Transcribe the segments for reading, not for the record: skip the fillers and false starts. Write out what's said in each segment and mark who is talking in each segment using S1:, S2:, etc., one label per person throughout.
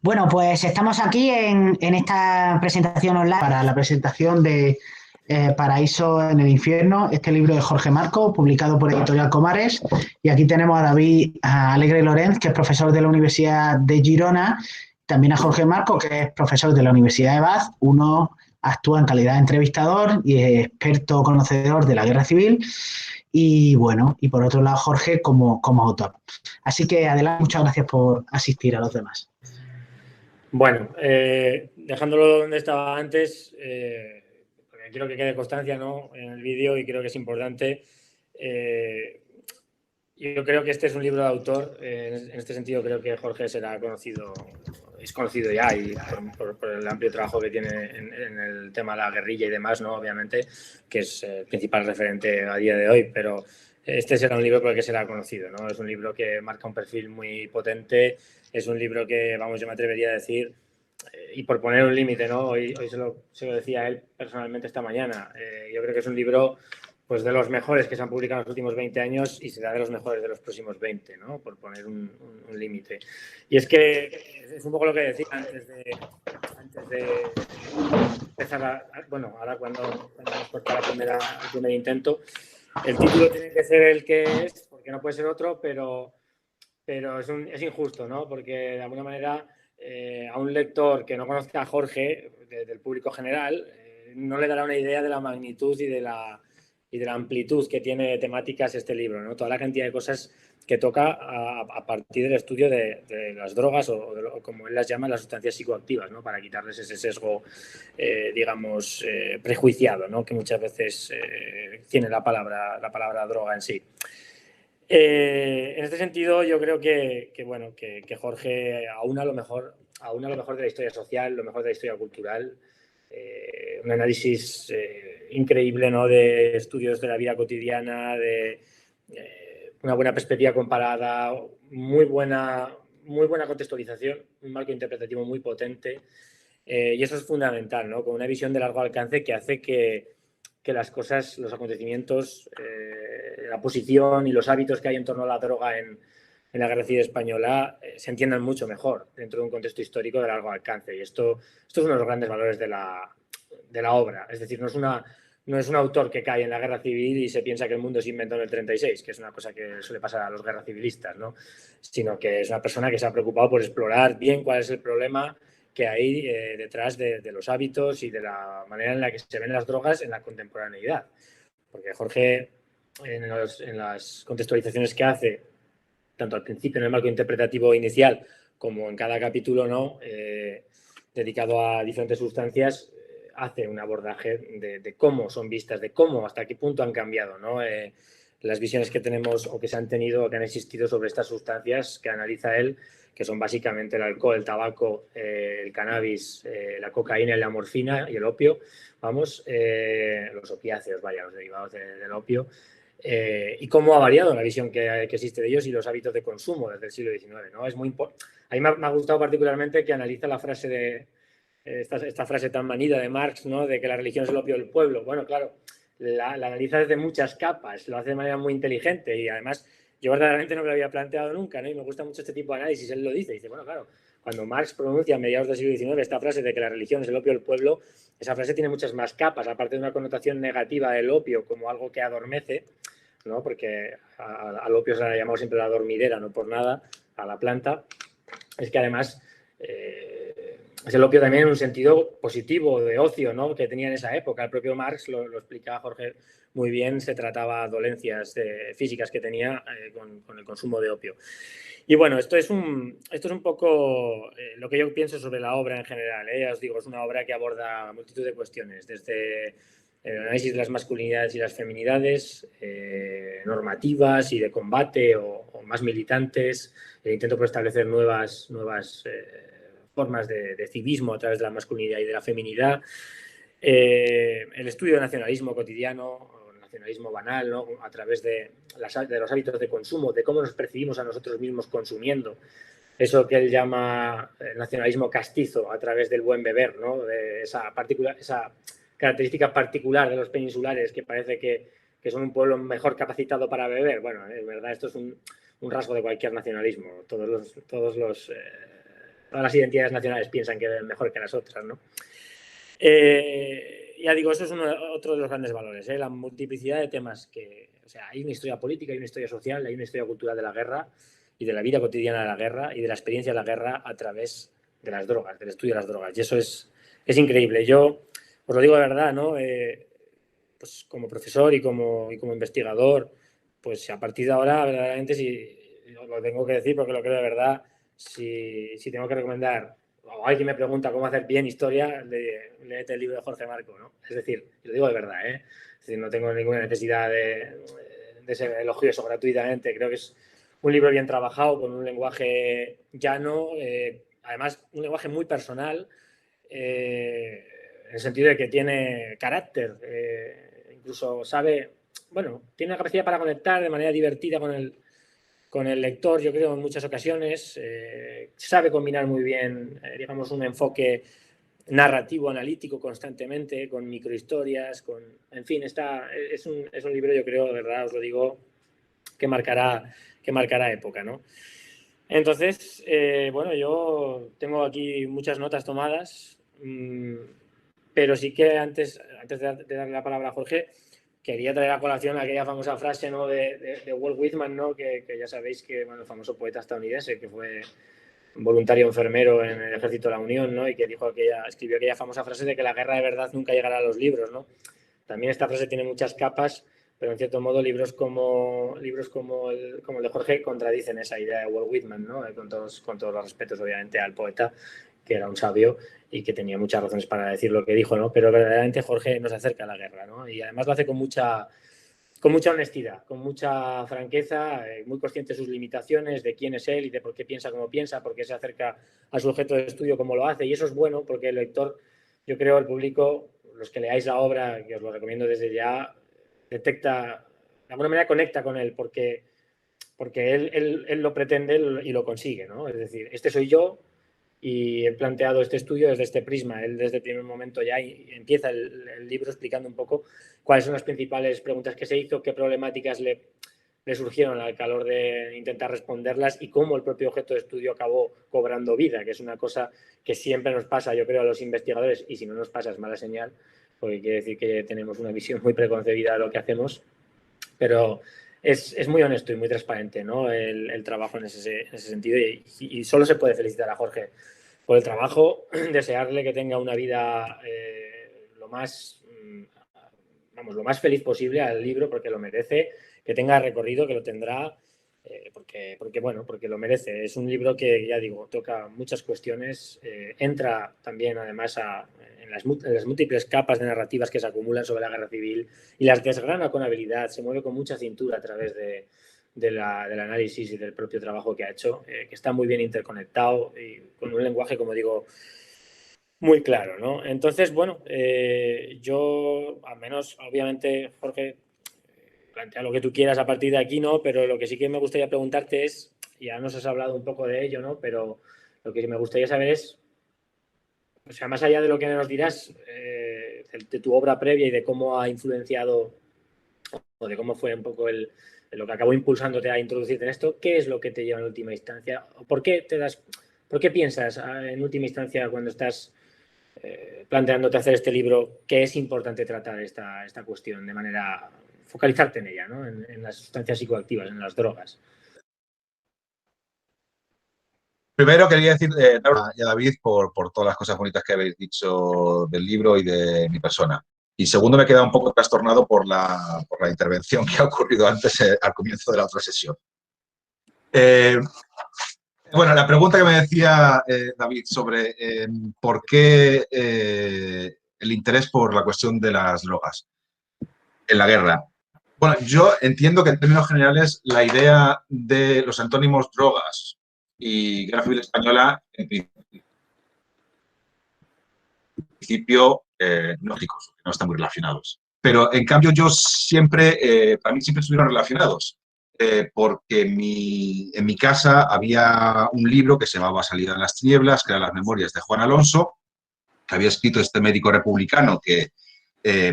S1: Bueno, pues estamos aquí en esta presentación online para la presentación de Paraíso en el Infierno, este libro de Jorge Marco, publicado por Editorial Comares. Y aquí tenemos a David Alegre Lorenz, que es profesor de la Universidad de Girona, también a Jorge Marco, que es profesor de la Universidad de Bath. Uno actúa en calidad de entrevistador y es experto conocedor de la guerra civil. Y bueno, y por otro lado, Jorge como autor. Así que adelante, muchas gracias por asistir a los demás.
S2: Bueno, dejándolo donde estaba antes, porque quiero que quede constancia, ¿no?, en el vídeo, y creo que es importante. Yo creo que este es un libro de autor. En este sentido creo que Jorge será conocido, es conocido ya, y por el amplio trabajo que tiene en el tema de la guerrilla y demás, ¿no?, obviamente, que es el principal referente a día de hoy, pero este será un libro por el que será conocido, ¿no? Es un libro que marca un perfil muy potente, es un libro que, vamos, yo me atrevería a decir, y por poner un límite, ¿no?, hoy se lo decía a él personalmente esta mañana, yo creo que es un libro, pues, de los mejores que se han publicado en los últimos 20 años, y será de los mejores de los próximos 20, ¿no?, por poner un límite. Y es que es un poco lo que decía antes de empezar bueno, ahora cuando hemos cortado el primer intento, el título tiene que ser el que es, porque no puede ser otro, pero es injusto, ¿no?, porque de alguna manera a un lector que no conozca a Jorge, del público general, no le dará una idea de la magnitud y de la amplitud que tiene temáticas este libro, ¿no? Toda la cantidad de cosas que toca a partir del estudio de las drogas, o como él las llama, las sustancias psicoactivas, ¿no?, para quitarles ese sesgo, digamos, prejuiciado, ¿no?, que muchas veces tiene la palabra droga en sí. En este sentido, yo creo bueno, que Jorge aúna lo mejor de la historia social, lo mejor de la historia cultural, un análisis increíble, ¿no?, de estudios de la vida cotidiana, de una buena perspectiva comparada, muy buena contextualización, un marco interpretativo muy potente, y eso es fundamental, ¿no?, con una visión de largo alcance que hace que las cosas, los acontecimientos, la posición y los hábitos que hay en torno a la droga en la guerra civil española se entiendan mucho mejor dentro de un contexto histórico de largo alcance. Y esto es uno de los grandes valores de la obra. Es decir, no es un autor que cae en la guerra civil y se piensa que el mundo se inventó en el 36, que es una cosa que suele pasar a los guerra civilistas, ¿no?, sino que es una persona que se ha preocupado por explorar bien cuál es el problema que hay detrás de los hábitos y de la manera en la que se ven las drogas en la contemporaneidad. Porque Jorge, en las contextualizaciones que hace, tanto al principio en el marco interpretativo inicial como en cada capítulo, ¿no?, dedicado a diferentes sustancias, hace un abordaje de cómo son vistas, de cómo, hasta qué punto han cambiado, ¿no?, las visiones que tenemos o que se han tenido o que han existido sobre estas sustancias que analiza él, que son básicamente el alcohol, el tabaco, el cannabis, la cocaína, la morfina y el opio, vamos, los opiáceos, vaya, los derivados del opio, y cómo ha variado la visión que existe de ellos y los hábitos de consumo desde el siglo XIX, ¿no? Es muy a mí me ha gustado particularmente que analiza la frase de esta frase tan manida de Marx, ¿no?, de que la religión es el opio del pueblo. Bueno, claro, la analiza desde muchas capas, lo hace de manera muy inteligente, y además yo verdaderamente no me lo había planteado nunca, ¿no?, y me gusta mucho este tipo de análisis. Él lo dice, bueno, claro, cuando Marx pronuncia a mediados del siglo XIX esta frase de que la religión es el opio del pueblo, esa frase tiene muchas más capas, aparte de una connotación negativa del opio como algo que adormece, ¿no?, porque al opio se le ha llamado siempre la dormidera, no por nada, a la planta. Es que además es el opio también en un sentido positivo, de ocio, ¿no?, que tenía en esa época. El propio Marx lo explicaba Jorge muy bien, se trataba dolencias físicas que tenía con el consumo de opio. Y bueno, esto es un poco lo que yo pienso sobre la obra en general. Ya os digo, es una obra que aborda multitud de cuestiones, desde el análisis de las masculinidades y las feminidades, normativas y de combate o más militantes, el intento por establecer nuevas formas de civismo a través de la masculinidad y de la feminidad, el estudio del nacionalismo cotidiano, nacionalismo banal, ¿no?, a través de los hábitos de consumo, de cómo nos percibimos a nosotros mismos consumiendo, eso que él llama nacionalismo castizo, a través del buen beber, ¿no?, de esa característica particular de los peninsulares, que parece que son un pueblo mejor capacitado para beber. Bueno, es verdad, esto es un rasgo de cualquier nacionalismo. Todos los todas las identidades nacionales piensan que es mejor que las otras, ¿no? Ya digo, eso es otro de los grandes valores, la multiplicidad de temas o sea, hay una historia política, hay una historia social, hay una historia cultural de la guerra y de la vida cotidiana de la guerra y de la experiencia de la guerra a través de las drogas, del estudio de las drogas. Y eso es increíble. Yo os lo digo de verdad, ¿no? Pues como profesor y como investigador, pues a partir de ahora, verdaderamente, si lo tengo que decir porque lo creo de verdad, si tengo que recomendar o alguien me pregunta cómo hacer bien historia, léete el libro de Jorge Marco, ¿no? Es decir, lo digo de verdad, ¿eh? Es decir, no tengo ninguna necesidad de ser elogioso gratuitamente. Creo que es un libro bien trabajado, con un lenguaje llano, además un lenguaje muy personal, en el sentido de que tiene carácter, incluso sabe, bueno, tiene la capacidad para conectar de manera divertida con el lector, yo creo, en muchas ocasiones. Sabe combinar muy bien, digamos, un enfoque narrativo, analítico constantemente, con microhistorias, en fin, es un libro, yo creo, de verdad, os lo digo, que marcará época, ¿no? Entonces, bueno, yo tengo aquí muchas notas tomadas, pero sí que antes de darle la palabra a Jorge, quería traer a colación aquella famosa frase, ¿no?, de Walt Whitman, ¿no?, que ya sabéis que, bueno, el famoso poeta estadounidense, que fue voluntario enfermero en el Ejército de la Unión, ¿no?, y que escribió aquella famosa frase de que la guerra de verdad nunca llegará a los libros, ¿no? También esta frase tiene muchas capas, pero en cierto modo libros como el de Jorge contradicen esa idea de Walt Whitman, ¿no? Con todos los respetos, obviamente, al poeta, que era un sabio y que tenía muchas razones para decir lo que dijo, ¿no? Pero verdaderamente Jorge nos acerca a la guerra, ¿no? Y además lo hace con mucha honestidad, con mucha franqueza, muy consciente de sus limitaciones, de quién es él y de por qué piensa como piensa, por qué se acerca a su objeto de estudio como lo hace. Y eso es bueno porque el lector, yo creo, el público, los que leáis la obra, que os lo recomiendo desde ya, detecta, de alguna manera conecta con él, porque él lo pretende y lo consigue, ¿no? Es decir, este soy yo y he planteado este estudio desde este prisma. Él desde el primer momento ya empieza el libro explicando un poco cuáles son las principales preguntas que se hizo, qué problemáticas le surgieron al calor de intentar responderlas y cómo el propio objeto de estudio acabó cobrando vida, que es una cosa que siempre nos pasa, yo creo, a los investigadores, y si no nos pasa es mala señal, porque quiere decir que tenemos una visión muy preconcebida de lo que hacemos, pero es muy honesto y muy transparente, ¿no?, el trabajo en ese sentido, y solo se puede felicitar a Jorge por el trabajo, desearle que tenga una vida lo más feliz posible al libro, porque lo merece, que tenga recorrido, que lo tendrá, porque lo merece. Es un libro que, ya digo, toca muchas cuestiones, entra también además en las múltiples capas de narrativas que se acumulan sobre la guerra civil y las desgrana con habilidad, se mueve con mucha cintura a través del análisis y del propio trabajo que ha hecho, que está muy bien interconectado y con un lenguaje, como digo, muy claro, ¿no? Entonces, bueno, yo, al menos, obviamente, Jorge, plantea lo que tú quieras a partir de aquí, ¿no? Pero lo que sí que me gustaría preguntarte es, ya nos has hablado un poco de ello, ¿no? Pero lo que me gustaría saber es, o sea, más allá de lo que nos dirás, de tu obra previa y de cómo ha influenciado o de cómo fue un poco lo que acabó impulsándote a introducirte en esto, ¿qué es lo que te lleva en última instancia? ¿Por qué piensas en última instancia cuando estás planteándote hacer este libro que es importante tratar esta cuestión de manera, focalizarte en ella, ¿no?, en las sustancias psicoactivas, en las drogas?
S3: Primero quería decir a David por todas las cosas bonitas que habéis dicho del libro y de mi persona. Y segundo, me he quedado un poco trastornado por la intervención que ha ocurrido antes, al comienzo de la otra sesión. Bueno, la pregunta que me decía David sobre por qué el interés por la cuestión de las drogas en la guerra. Bueno, yo entiendo que en términos generales la idea de los antónimos drogas y Guerra Civil Española, en principio, lógicos, no están muy relacionados. Pero, en cambio, yo siempre, para mí siempre estuvieron relacionados, porque en mi casa había un libro que se llamaba Salida de las tinieblas, que eran las memorias de Juan Alonso, que había escrito este médico republicano que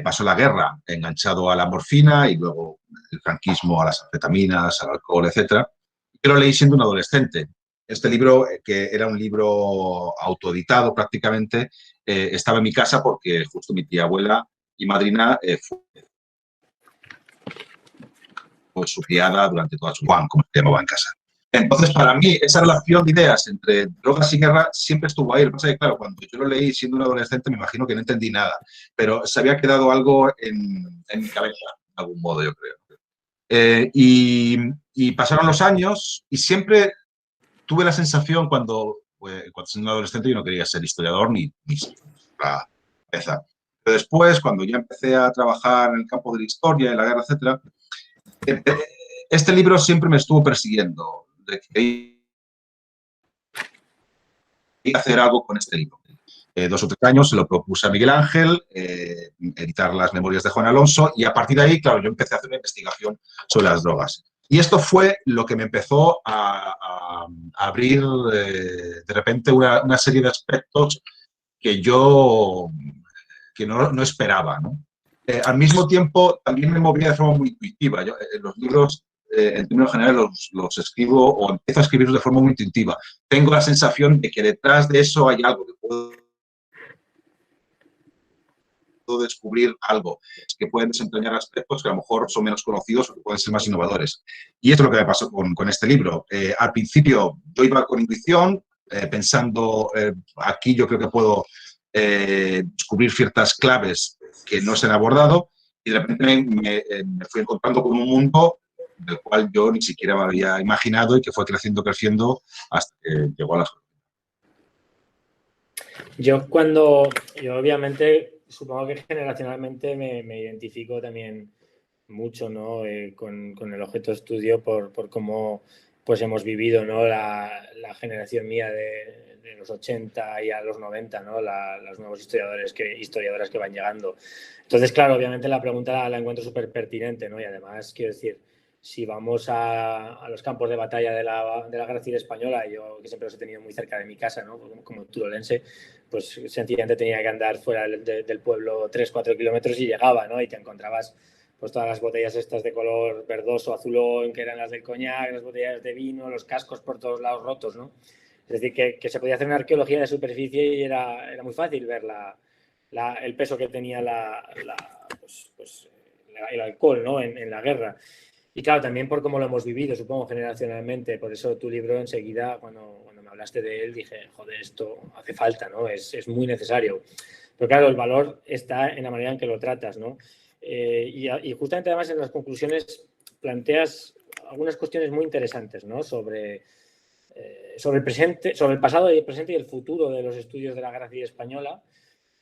S3: pasó la guerra enganchado a la morfina y luego el franquismo a las anfetaminas, al alcohol, etc. Yo lo leí siendo un adolescente. Este libro, que era un libro autoeditado prácticamente, estaba en mi casa porque justo mi tía abuela y madrina fue su criada durante toda su Juan, como se llamaba en casa. Entonces, para mí, esa relación de ideas entre drogas y guerra siempre estuvo ahí. Lo que pasa es que, claro, cuando yo lo leí siendo un adolescente, me imagino que no entendí nada, pero se había quedado algo en mi cabeza, de algún modo, yo creo. Y pasaron los años y siempre tuve la sensación cuando siendo un adolescente yo no quería ser historiador ni la cabeza. Pero después, cuando ya empecé a trabajar en el campo de la historia, en la guerra, etcétera, este libro siempre me estuvo persiguiendo. De que hacer algo con este libro. 2 o 3 años se lo propuse a Miguel Ángel, editar las memorias de Juan Alonso, y a partir de ahí, claro, yo empecé a hacer una investigación sobre las drogas. Y esto fue lo que me empezó a abrir de repente una serie de aspectos que yo no esperaba, ¿no? Al mismo tiempo, también me movía de forma muy intuitiva. Yo, los libros, en términos generales, los escribo o empiezo a escribirlos de forma muy intuitiva. Tengo la sensación de que detrás de eso hay algo que puedo descubrir algo, que pueden desentrañar aspectos que a lo mejor son menos conocidos o que pueden ser más innovadores. Y esto es lo que me pasó con este libro. Al principio yo iba con intuición, pensando, aquí yo creo que puedo descubrir ciertas claves que no se han abordado, y de repente me fui encontrando con un mundo del cual yo ni siquiera me había imaginado y que fue creciendo hasta que llegó a la...
S2: Yo obviamente supongo que generacionalmente me identifico también mucho, ¿no? Con el objeto de estudio por cómo pues hemos vivido, ¿no? La generación mía de los 80 y a los 90, ¿no? Los nuevos historiadoras que van llegando. Entonces, claro, obviamente la pregunta la encuentro súper pertinente, ¿no? Y además, quiero decir, si vamos a los campos de batalla de la Guerra Civil Española, yo que siempre los he tenido muy cerca de mi casa, ¿no? Como turolense, pues sencillamente tenía que andar fuera del pueblo 3-4 kilómetros y llegaba, ¿no? Y te encontrabas pues todas las botellas estas de color verdoso, azulón, que eran las del coñac, las botellas de vino, los cascos por todos lados rotos, ¿no? Es decir, que se podía hacer una arqueología de superficie y era muy fácil ver el peso que tenía el alcohol, ¿no? En la guerra. Y claro, también por cómo lo hemos vivido, supongo, generacionalmente. Por eso tu libro enseguida, cuando me hablaste de él, dije, joder, esto hace falta, ¿no? Es muy necesario. Pero claro, el valor está en la manera en que lo tratas, ¿no? Y justamente además en las conclusiones planteas algunas cuestiones muy interesantes, ¿no? Sobre el presente, sobre el pasado y el presente y el futuro de los estudios de la Guerra Civil Española.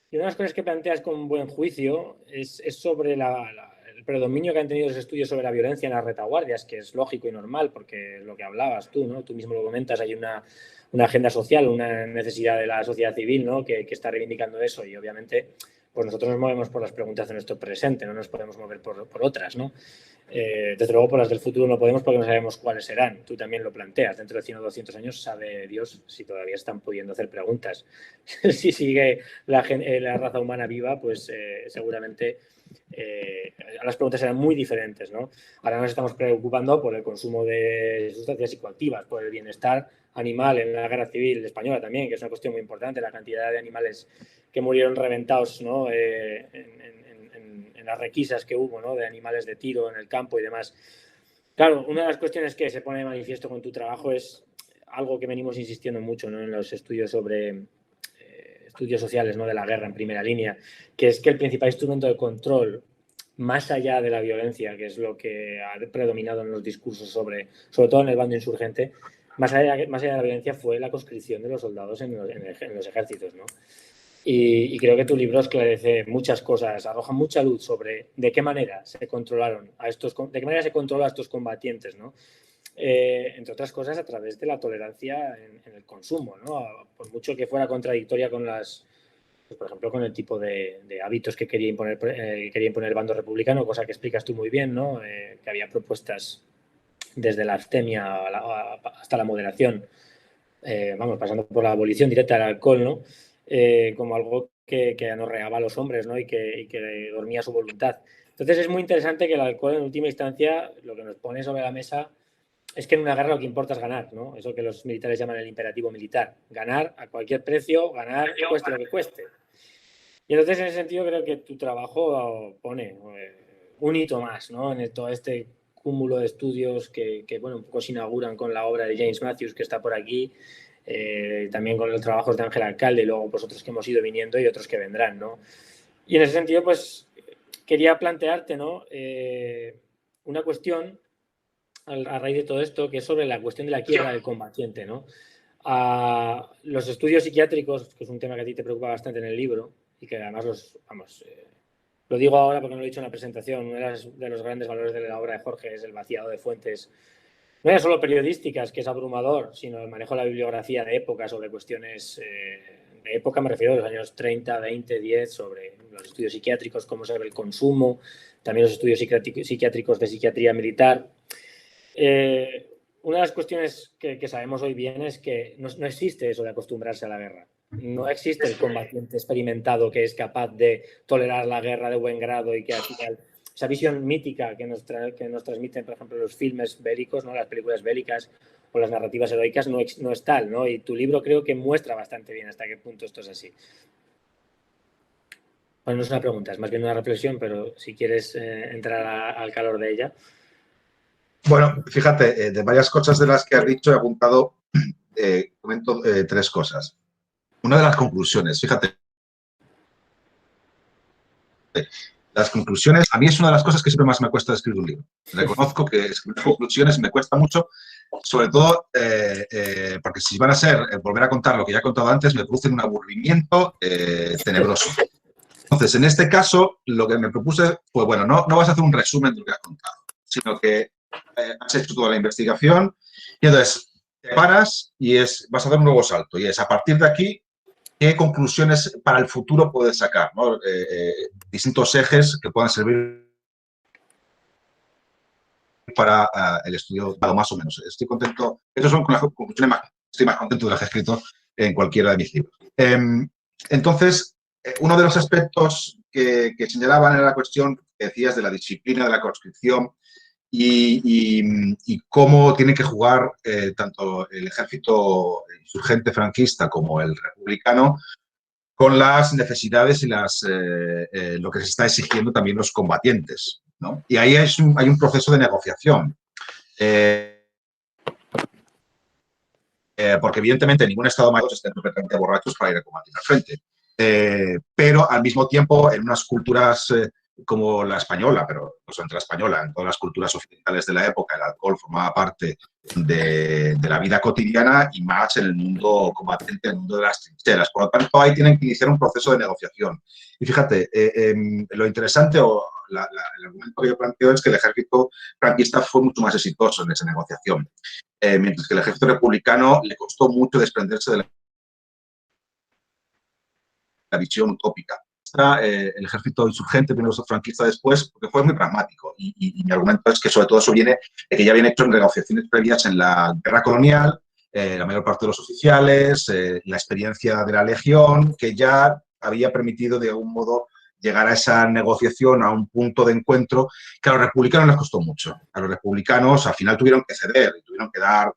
S2: Y una de las cosas que planteas con buen juicio es sobre el predominio que han tenido los estudios sobre la violencia en las retaguardias, que es lógico y normal, porque lo que hablabas tú, ¿no? Tú mismo lo comentas, hay una agenda social, una necesidad de la sociedad civil, ¿no? que está reivindicando eso, y obviamente pues nosotros nos movemos por las preguntas de nuestro presente, no nos podemos mover por otras, ¿no? Desde luego por las del futuro no podemos porque no sabemos cuáles serán. Tú también lo planteas. Dentro de 100 o 200 años sabe Dios si todavía están pudiendo hacer preguntas. Si sigue la raza humana viva, pues seguramente las preguntas serán muy diferentes, ¿no? Ahora nos estamos preocupando por el consumo de sustancias psicoactivas, por el bienestar animal en la guerra civil española también, que es una cuestión muy importante, la cantidad de animales que murieron reventados, ¿no? En las requisas que hubo, ¿no? De animales de tiro en el campo y demás. Claro, una de las cuestiones que se pone de manifiesto con tu trabajo es algo que venimos insistiendo mucho, ¿no? En los estudios sobre estudios sociales, ¿no? De la guerra en primera línea, que es que el principal instrumento de control, más allá de la violencia, que es lo que ha predominado en los discursos sobre todo en el bando insurgente, más allá de la violencia fue la conscripción de los soldados en los ejércitos, ¿no? Y creo que tu libro esclarece muchas cosas, arroja mucha luz sobre de qué manera se controlaron de qué manera se controla a estos combatientes, ¿no? Entre otras cosas a través de la tolerancia en el consumo, ¿no? Por mucho que fuera contradictoria con pues, por ejemplo, con el tipo de hábitos que quería imponer el bando republicano, cosa que explicas tú muy bien, ¿no? Que había propuestas desde la abstemia hasta la moderación, pasando por la abolición directa del alcohol, ¿no? Como algo que anorreaba a los hombres, ¿no? Y que dormía su voluntad. Entonces es muy interesante que el alcohol en última instancia lo que nos pone sobre la mesa es que en una guerra lo que importa es ganar, ¿no? Eso que los militares llaman el imperativo militar. Ganar a cualquier precio, ganar cueste lo que cueste. Y entonces, en ese sentido, creo que tu trabajo pone un hito más, ¿no? En todo este cúmulo de estudios que, bueno, un poco se inauguran con la obra de James Matthews, que está por aquí, también con los trabajos de Ángel Alcalde, y luego vosotros que hemos ido viniendo y otros que vendrán, ¿no? Y en ese sentido, pues, quería plantearte, ¿no? Una cuestión a raíz de todo esto, que es sobre la cuestión de la quiebra del combatiente, ¿no? Los estudios psiquiátricos, que es un tema que a ti te preocupa bastante en el libro, y que además lo digo ahora porque no lo he dicho en la presentación, uno de los grandes valores de la obra de Jorge es el vaciado de fuentes, no ya solo periodísticas, que es abrumador, sino el manejo de la bibliografía de época sobre cuestiones de época, me refiero a los años 30, 20, 10, sobre los estudios psiquiátricos, cómo se ve el consumo, también los estudios psiquiátricos de psiquiatría militar. Una de las cuestiones que sabemos hoy bien es que no existe eso de acostumbrarse a la guerra. No existe el combatiente experimentado que es capaz de tolerar la guerra de buen grado y que al final esa visión mítica que nos transmiten, por ejemplo, los filmes bélicos, ¿no? Las películas bélicas o las narrativas heroicas no es tal, ¿no? Y tu libro creo que muestra bastante bien hasta qué punto esto es así. Bueno, no es una pregunta, es más bien una reflexión, pero si quieres entrar al calor de ella.
S3: Bueno, fíjate, de varias cosas de las que has dicho he apuntado, comento tres cosas. Una de las conclusiones, fíjate, las conclusiones, a mí es una de las cosas que siempre más me cuesta escribir un libro. Reconozco que escribir conclusiones me cuesta mucho, sobre todo porque si van a ser volver a contar lo que ya he contado antes, me producen un aburrimiento tenebroso. Entonces, en este caso, lo que me propuse fue, bueno, no vas a hacer un resumen de lo que has contado, sino que has hecho toda la investigación y entonces te paras y vas a dar un nuevo salto. Y es, a partir de aquí, ¿qué conclusiones para el futuro puedes sacar, ¿no? Distintos ejes que puedan servir para el estudio, más o menos. Estoy contento. Esas son las conclusiones estoy más contento de las que he escrito en cualquiera de mis libros. Entonces, uno de los aspectos que señalaban era la cuestión que decías de la disciplina de la conscripción y cómo tiene que jugar tanto el ejército insurgente franquista como el republicano con las necesidades y lo que se está exigiendo también los combatientes, ¿no? Y ahí hay un proceso de negociación. Porque evidentemente ningún Estado mayor está completamente borrachos para ir a combatir al frente. Pero al mismo tiempo, en unas culturas como la española, pero no solamente la española, en todas las culturas occidentales de la época, el alcohol formaba parte de la vida cotidiana y más en el mundo combatiente, en el mundo de las trincheras. Por lo tanto, ahí tienen que iniciar un proceso de negociación. Y fíjate, lo interesante o el argumento que yo planteo es que el ejército franquista fue mucho más exitoso en esa negociación, mientras que el ejército republicano le costó mucho desprenderse de la visión utópica. El ejército insurgente, primero franquista después, porque fue muy pragmático. Y mi argumento es que sobre todo eso viene de que ya habían hecho en negociaciones previas en la guerra colonial, la mayor parte de los oficiales, la experiencia de la legión, que ya había permitido de algún modo llegar a esa negociación, a un punto de encuentro que a los republicanos les costó mucho. A los republicanos al final tuvieron que ceder y tuvieron que dar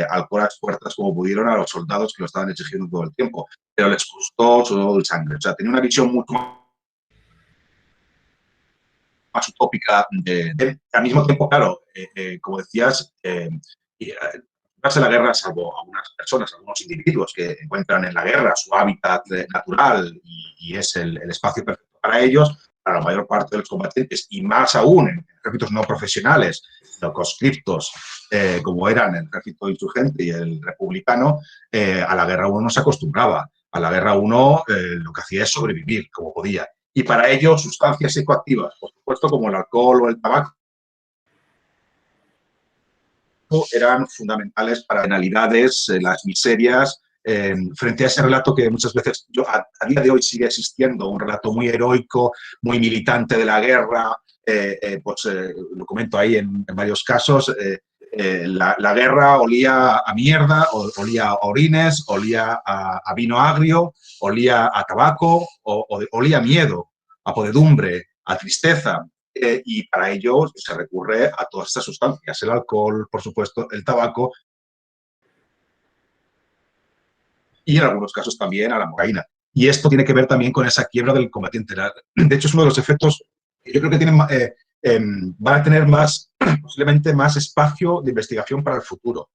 S3: alcoholas fuertes como pudieron a los soldados que lo estaban exigiendo todo el tiempo, pero les costó todo el sangre. O sea, tenía una visión mucho más utópica al mismo tiempo, claro, como decías, la guerra, salvo algunas personas, algunos individuos que encuentran en la guerra su hábitat natural y es el espacio perfecto para ellos, para la mayor parte de los combatientes y más aún en ejércitos no profesionales, no conscriptos, como eran el ejército insurgente y el republicano, a la guerra uno no se acostumbraba. A la guerra uno lo que hacía es sobrevivir como podía. Y para ello sustancias psicoactivas, por supuesto, como el alcohol o el tabaco, eran fundamentales para las penalidades, las miserias, frente a ese relato que muchas veces a día de hoy sigue existiendo, un relato muy heroico, muy militante de la guerra, lo comento ahí en varios casos, la guerra olía a mierda, olía a orines, olía a vino agrio, olía a tabaco, olía a miedo, a podredumbre, a tristeza. y para ello se recurre a todas estas sustancias, el alcohol, por supuesto, el tabaco y en algunos casos también a la cocaína. Y esto tiene que ver también con esa quiebra del combatiente. De hecho, es uno de los efectos que yo creo que tienen, van a tener posiblemente más espacio de investigación para el futuro.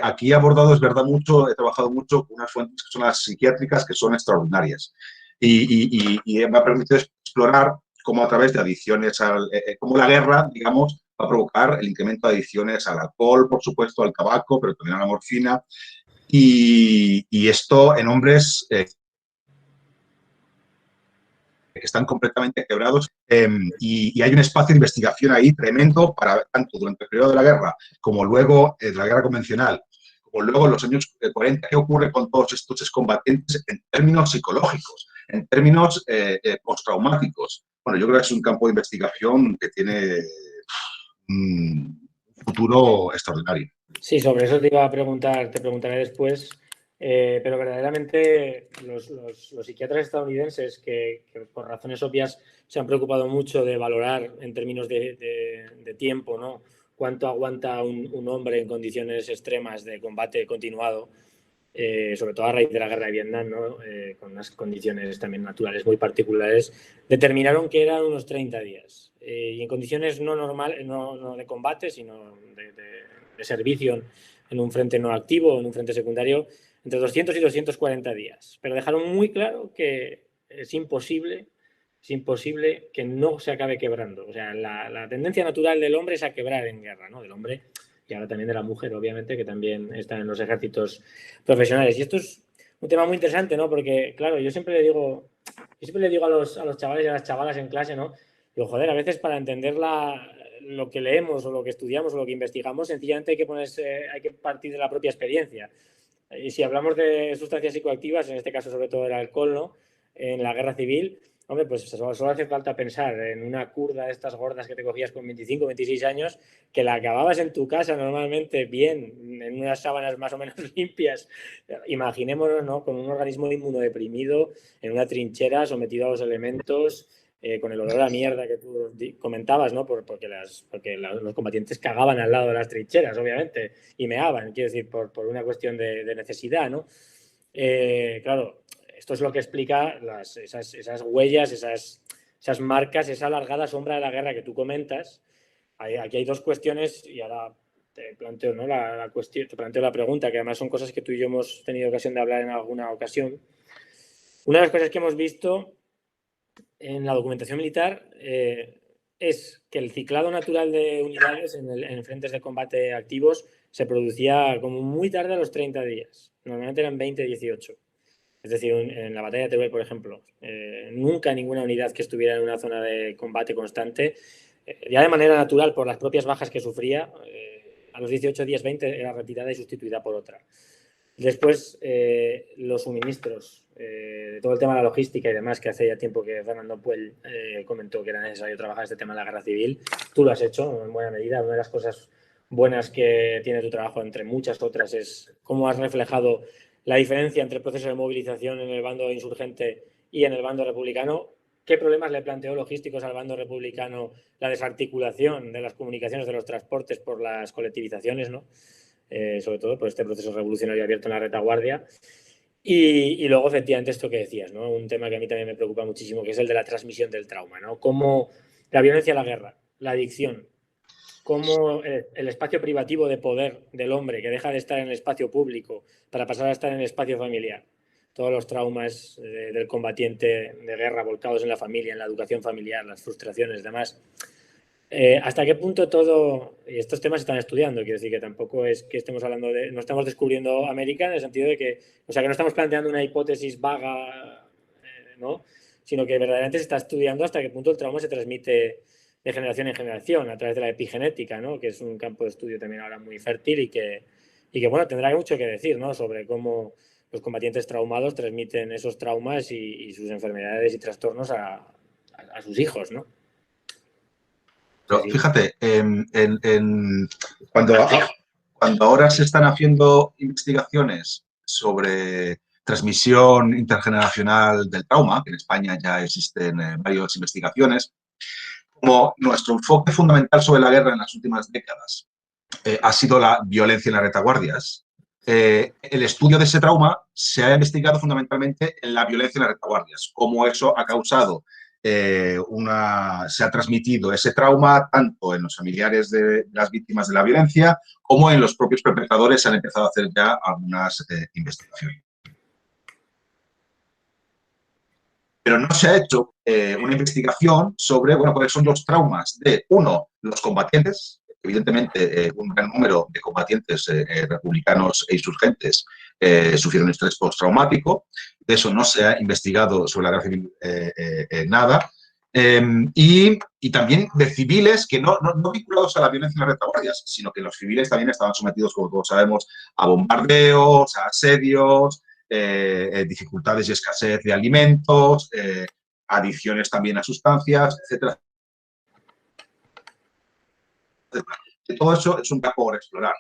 S3: Aquí he abordado, es verdad, he trabajado mucho con unas fuentes que son las psiquiátricas, que son extraordinarias. Y me ha permitido explorar cómo a través de adicciones, cómo la guerra, digamos, va a provocar el incremento de adicciones al alcohol, por supuesto, al tabaco, pero también a la morfina. Y esto en hombres que están completamente quebrados y hay un espacio de investigación ahí tremendo para tanto durante el periodo de la guerra como luego de la guerra convencional, como luego en los años 40, qué ocurre con todos estos excombatientes en términos psicológicos, en términos postraumáticos. Bueno, yo creo que es un campo de investigación que tiene un futuro extraordinario.
S2: Sí, sobre eso te iba a preguntar, te preguntaré después, pero verdaderamente los psiquiatras estadounidenses que por razones obvias se han preocupado mucho de valorar en términos de tiempo, ¿no?, cuánto aguanta un hombre en condiciones extremas de combate continuado, sobre todo a raíz de la guerra de Vietnam, ¿no?, con unas condiciones también naturales muy particulares, determinaron que eran unos 30 días. Y en condiciones no normales, no de combate, sino de servicio en un frente no activo o en un frente secundario, entre 200 y 240 días. Pero dejaron muy claro que es imposible que no se acabe quebrando. O sea, la tendencia natural del hombre es a quebrar en guerra, ¿no?, del hombre y ahora también de la mujer, obviamente, que también está en los ejércitos profesionales. Y esto es un tema muy interesante, ¿no? Porque, claro, yo siempre le digo a los chavales y a las chavalas en clase, ¿no? Digo, joder, a veces para entender lo que leemos o lo que estudiamos o lo que investigamos, sencillamente hay que partir de la propia experiencia. Y si hablamos de sustancias psicoactivas, en este caso sobre todo el alcohol, ¿no?, en la guerra civil, hombre, pues solo hace falta pensar en una kurda de estas gordas que te cogías con 25, 26 años, que la acababas en tu casa normalmente bien, en unas sábanas más o menos limpias. Imaginémonos, ¿no?, con un organismo inmunodeprimido, en una trinchera, sometido a los elementos, con el olor a mierda que tú comentabas, ¿no?, porque los combatientes cagaban al lado de las trincheras, obviamente, y meaban, quiero decir, por una cuestión de necesidad, ¿no? Claro, esto es lo que explica esas huellas, esas marcas, esa alargada sombra de la guerra que tú comentas. Aquí hay dos cuestiones y ahora te planteo, ¿no?, te planteo la pregunta, que además son cosas que tú y yo hemos tenido ocasión de hablar en alguna ocasión. Una de las cosas que hemos visto en la documentación militar es que el ciclado natural de unidades en frentes de combate activos se producía como muy tarde a los 30 días. Normalmente eran 20, 18. Es decir, en la batalla de Teruel, por ejemplo, nunca ninguna unidad que estuviera en una zona de combate constante, ya de manera natural por las propias bajas que sufría, a los 18 días, 20 era retirada y sustituida por otra. Después, los suministros, todo el tema de la logística y demás, que hace ya tiempo que Fernando Puel comentó que era necesario trabajar este tema de la guerra civil. Tú lo has hecho en buena medida. Una de las cosas buenas que tiene tu trabajo, entre muchas otras, es cómo has reflejado la diferencia entre el proceso de movilización en el bando insurgente y en el bando republicano. ¿Qué problemas le planteó logísticos al bando republicano la desarticulación de las comunicaciones, de los transportes por las colectivizaciones, ¿no? Sobre todo por este proceso revolucionario abierto en la retaguardia. Y luego, efectivamente, esto que decías, ¿no?, un tema que a mí también me preocupa muchísimo, que es el de la transmisión del trauma, ¿no? Cómo la violencia a la guerra, la adicción, cómo el espacio privativo de poder del hombre, que deja de estar en el espacio público para pasar a estar en el espacio familiar. Todos los traumas del combatiente de guerra volcados en la familia, en la educación familiar, las frustraciones, demás. ¿Hasta qué punto todo, y estos temas se están estudiando? Quiero decir que tampoco es que estemos hablando no estamos descubriendo América en el sentido de que, o sea, que no estamos planteando una hipótesis vaga, ¿no?, sino que verdaderamente se está estudiando hasta qué punto el trauma se transmite de generación en generación a través de la epigenética, ¿no?, que es un campo de estudio también ahora muy fértil y que bueno, tendrá mucho que decir, ¿no?, sobre cómo los combatientes traumados transmiten esos traumas y sus enfermedades y trastornos a sus hijos, ¿no?
S3: Pero fíjate, cuando ahora se están haciendo investigaciones sobre transmisión intergeneracional del trauma, que en España ya existen varias investigaciones, como nuestro enfoque fundamental sobre la guerra en las últimas décadas ha sido la violencia en las retaguardias, el estudio de ese trauma se ha investigado fundamentalmente en la violencia en las retaguardias, cómo eso ha causado, se ha transmitido ese trauma tanto en los familiares de las víctimas de la violencia como en los propios perpetradores. Se han empezado a hacer ya algunas investigaciones. Pero no se ha hecho una investigación sobre, bueno, cuáles son los traumas de, uno, los combatientes. Evidentemente, un gran número de combatientes republicanos e insurgentes sufrieron estrés postraumático. De eso no se ha investigado sobre la guerra civil nada. Y también de civiles que no vinculados a la violencia en las retaguardias, sino que los civiles también estaban sometidos, como todos sabemos, a bombardeos, a asedios, dificultades y escasez de alimentos, adicciones también a sustancias, etcétera. Todo eso es un campo por explorar.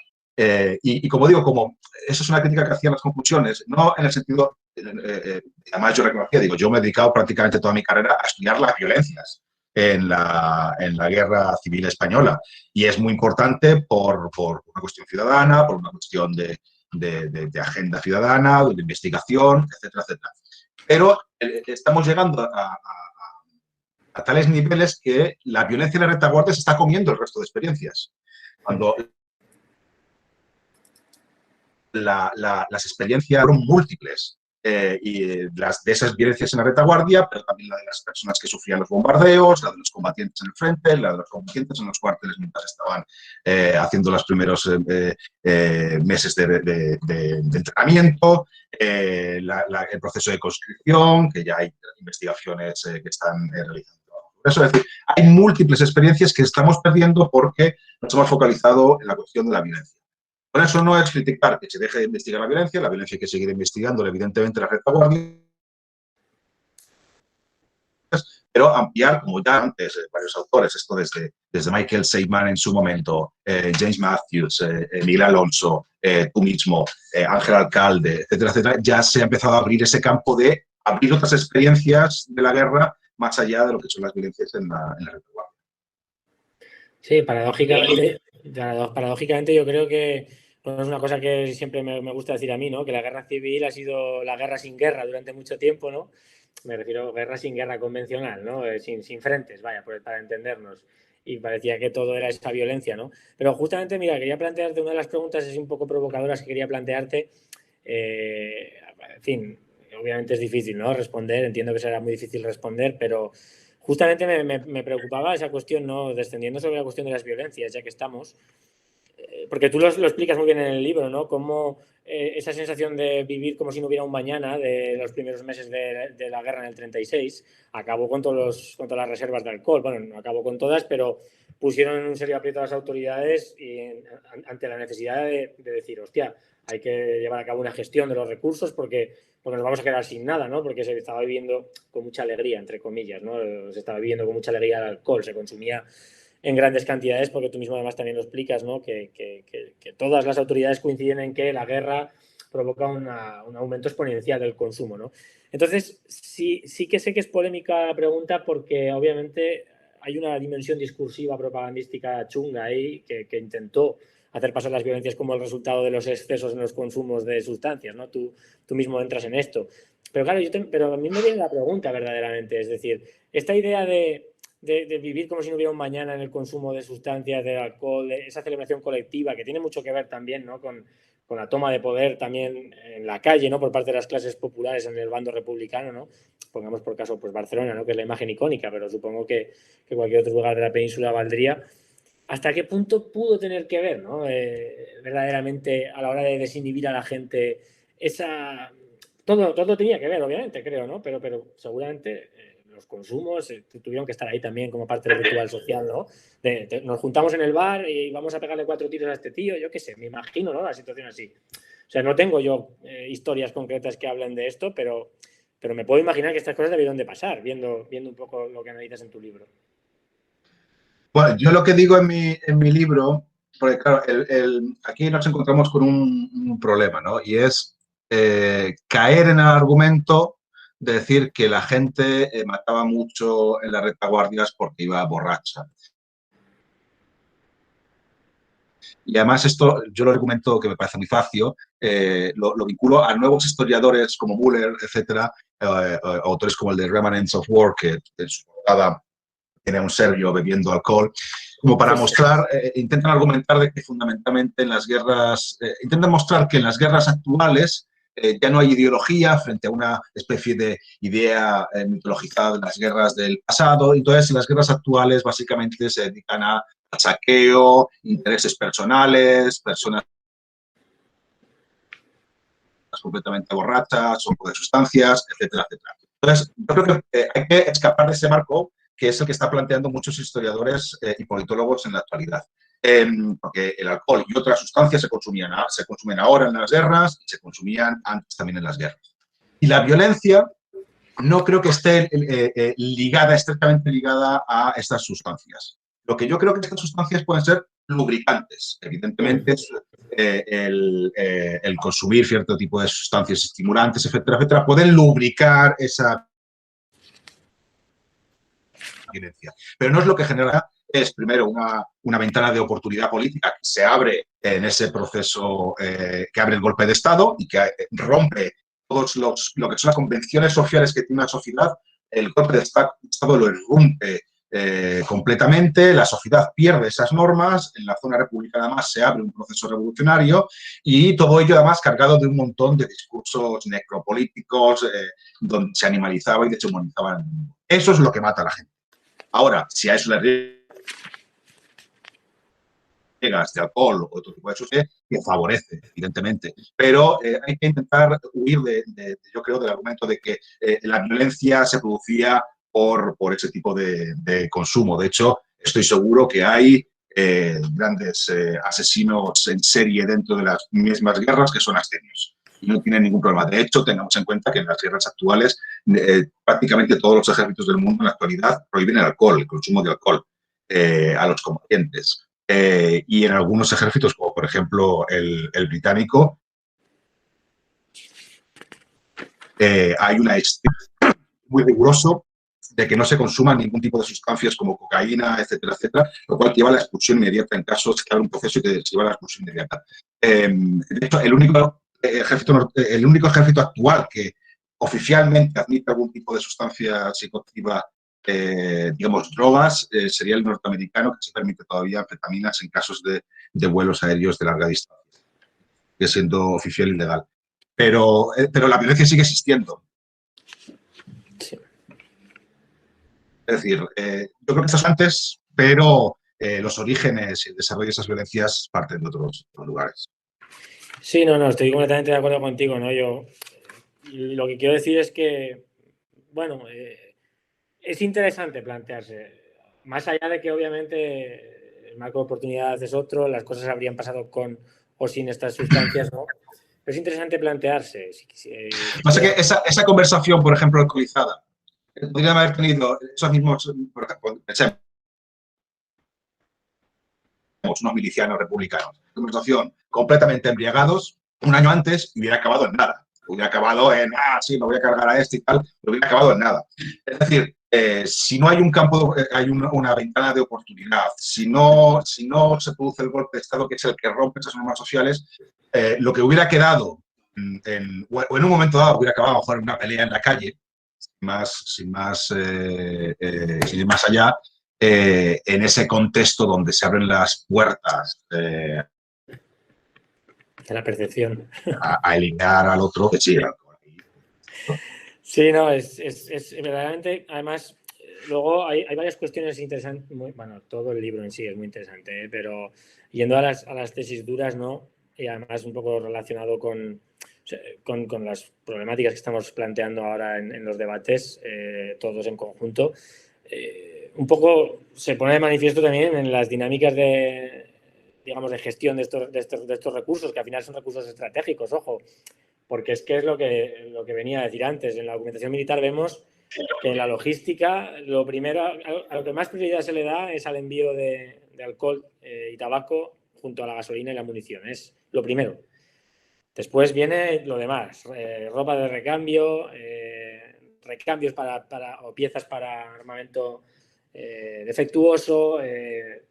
S3: Y como digo, como eso es una crítica que hacían las conclusiones, no en el sentido, además yo reconocía, digo, yo me he dedicado prácticamente toda mi carrera a estudiar las violencias en la guerra civil española. Y es muy importante por una cuestión ciudadana, por una cuestión de agenda ciudadana, de investigación, etcétera, etcétera. Pero estamos llegando a tales niveles que la violencia en la retaguardia se está comiendo el resto de experiencias. Cuando las experiencias fueron múltiples, y las de esas violencias en la retaguardia, pero también la de las personas que sufrían los bombardeos, la de los combatientes en el frente, la de los combatientes en los cuarteles mientras estaban haciendo los primeros meses de entrenamiento, el proceso de conscripción, que ya hay investigaciones que están realizando. Eso es decir, hay múltiples experiencias que estamos perdiendo porque nos hemos focalizado en la cuestión de la violencia. Por eso no es criticar que se deje de investigar la violencia hay que seguir investigando, evidentemente, la retaguardia, pero ampliar, como ya antes varios autores, esto desde Michael Seidman en su momento, James Matthews, Miguel Alonso, tú mismo, Ángel Alcalde, etcétera, etcétera, ya se ha empezado a abrir ese campo de abrir otras experiencias de la guerra más allá de lo que son las violencias en la retaguardia.
S2: Sí, paradójicamente yo creo que bueno, es una cosa que siempre me gusta decir a mí, ¿no? Que la guerra civil ha sido la guerra sin guerra durante mucho tiempo, ¿no? Me refiero a guerra sin guerra convencional, ¿no? Sin frentes, vaya, para entendernos. Y parecía que todo era esa violencia, ¿no? Pero justamente, mira, quería plantearte una de las preguntas, es un poco provocadoras que quería plantearte. En fin, obviamente es difícil, ¿no? Responder, entiendo que será muy difícil responder, pero justamente me preocupaba esa cuestión, ¿no? Descendiendo sobre la cuestión de las violencias, ya que estamos, porque tú lo explicas muy bien en el libro, ¿no? Cómo esa sensación de vivir como si no hubiera un mañana de los primeros meses de la guerra en el 36 acabó con todas las reservas de alcohol. Bueno, no acabó con todas, pero pusieron en un serio aprieto a las autoridades ante la necesidad de decir, hostia, hay que llevar a cabo una gestión de los recursos porque nos vamos a quedar sin nada, ¿no? Porque se estaba viviendo con mucha alegría, entre comillas, ¿no? Se estaba viviendo con mucha alegría el alcohol, se consumía en grandes cantidades, porque tú mismo además también lo explicas, ¿no? Que todas las autoridades coinciden en que la guerra provoca un aumento exponencial del consumo, ¿no? Entonces, sí que sé que es polémica la pregunta porque obviamente hay una dimensión discursiva propagandística chunga ahí que intentó hacer pasar las violencias como el resultado de los excesos en los consumos de sustancias, ¿no? Tú mismo entras en esto. Pero claro, pero a mí me viene la pregunta verdaderamente, es decir, esta idea de vivir como si no hubiera un mañana en el consumo de sustancias, de alcohol, de esa celebración colectiva que tiene mucho que ver también, ¿no? con la toma de poder también en la calle, ¿no? Por parte de las clases populares en el bando republicano, ¿no? Pongamos por caso pues Barcelona, ¿no? Que es la imagen icónica, pero supongo que cualquier otro lugar de la península valdría. ¿Hasta qué punto pudo tener que ver, ¿no? Verdaderamente a la hora de desinhibir a la gente esa... Todo tenía que ver, obviamente, creo, ¿no? Pero seguramente los consumos tuvieron que estar ahí también como parte del ritual social, ¿no? Nos juntamos en el bar y vamos a pegarle 4 tiros a este tío, yo qué sé, me imagino, ¿no? La situación así. O sea, no tengo yo historias concretas que hablen de esto, pero me puedo imaginar que estas cosas debieron de pasar, viendo un poco lo que analizas en tu libro.
S3: Bueno, yo lo que digo en mi libro, porque claro, aquí nos encontramos con un problema, ¿no? Y es caer en el argumento de decir que la gente mataba mucho en las retaguardias porque iba borracha. Y además esto yo lo argumento que me parece muy fácil, lo vinculo a nuevos historiadores como Müller, etcétera, autores como el de Remnants of War, que en su portada tiene a un serbio bebiendo alcohol, como para mostrar, intentan argumentar de que fundamentalmente en las guerras, intentan mostrar que en las guerras actuales ya no hay ideología frente a una especie de idea mitologizada de las guerras del pasado. Entonces, en las guerras actuales básicamente se dedican a saqueo, intereses personales, personas completamente borrachas o de sustancias, etcétera, etcétera. Entonces, yo creo que hay que escapar de ese marco que es el que está planteando muchos historiadores y politólogos en la actualidad. Porque el alcohol y otras sustancias se consumen ahora en las guerras y se consumían antes también en las guerras. Y la violencia no creo que esté estrictamente ligada a estas sustancias. Lo que yo creo que estas sustancias pueden ser lubricantes. Evidentemente, el consumir cierto tipo de sustancias estimulantes, etcétera, etcétera, pueden lubricar esa violencia. Pero no es lo que genera, es primero una ventana de oportunidad política que se abre en ese proceso que abre el golpe de Estado y que rompe todos lo que son las convenciones sociales que tiene una sociedad. El golpe de Estado lo irrumpe completamente, la sociedad pierde esas normas, en la zona republicana además se abre un proceso revolucionario y todo ello además cargado de un montón de discursos necropolíticos donde se animalizaba y deshumanizaba el mundo. Eso es lo que mata a la gente. Ahora, si a eso le llegas de alcohol o otro tipo de sustancias, que favorece, evidentemente. Pero hay que intentar huir yo creo, del argumento de que la violencia se producía por ese tipo de consumo. De hecho, estoy seguro que hay grandes asesinos en serie dentro de las mismas guerras que son abstemios. Y no tienen ningún problema. De hecho, tengamos en cuenta que en las guerras actuales prácticamente todos los ejércitos del mundo en la actualidad prohíben el alcohol, el consumo de alcohol a los combatientes. Y en algunos ejércitos, como por ejemplo el británico, hay una muy riguroso de que no se consuman ningún tipo de sustancias como cocaína, etcétera, etcétera, lo cual lleva a la expulsión inmediata en caso de que haya un proceso que se lleva a la expulsión inmediata. De hecho, el único ejército actual que oficialmente admite algún tipo de sustancia psicoactiva, digamos, drogas, sería el norteamericano, que se permite todavía anfetaminas en casos de vuelos aéreos de larga distancia, que siendo oficial ilegal. Pero la violencia sigue existiendo.
S2: Sí.
S3: Es decir, yo creo que estás antes, pero los orígenes y el desarrollo de esas violencias parten de otros lugares.
S2: Sí, no, estoy completamente de acuerdo contigo, ¿no? Yo lo que quiero decir es que, bueno, es interesante plantearse, más allá de que obviamente el marco de oportunidad es otro, las cosas habrían pasado con o sin estas sustancias, ¿no? Pero es interesante plantearse.
S3: Pasa que esa conversación, por ejemplo, alcoholizada, podrían haber tenido esos mismos, por ejemplo, pensemos, unos milicianos republicanos, conversación completamente embriagados, un año antes y hubiera acabado en nada. Hubiera acabado en, sí, me voy a cargar a este y tal, pero hubiera acabado en nada. Es decir, si no hay un campo, hay una ventana de oportunidad, si no se produce el golpe de Estado, que es el que rompe esas normas sociales, lo que hubiera quedado, o en un momento dado hubiera acabado a jugar una pelea en la calle, sin más allá, en ese contexto donde se abren las puertas
S2: de la percepción.
S3: A eliminar al otro, que sí.
S2: Sí, no, es verdaderamente, además, luego hay varias cuestiones interesantes, bueno, todo el libro en sí es muy interesante, pero yendo a las tesis duras, ¿no? Y además un poco relacionado con las problemáticas que estamos planteando ahora en los debates, todos en conjunto, un poco se pone de manifiesto también en las dinámicas de gestión de estos recursos, que al final son recursos estratégicos, ojo, porque es lo que venía a decir antes. En la documentación militar vemos que en la logística, lo primero, a lo que más prioridad se le da es al envío de alcohol y tabaco junto a la gasolina y la munición. Es lo primero. Después viene lo demás, ropa de recambio, recambios o piezas para armamento defectuoso,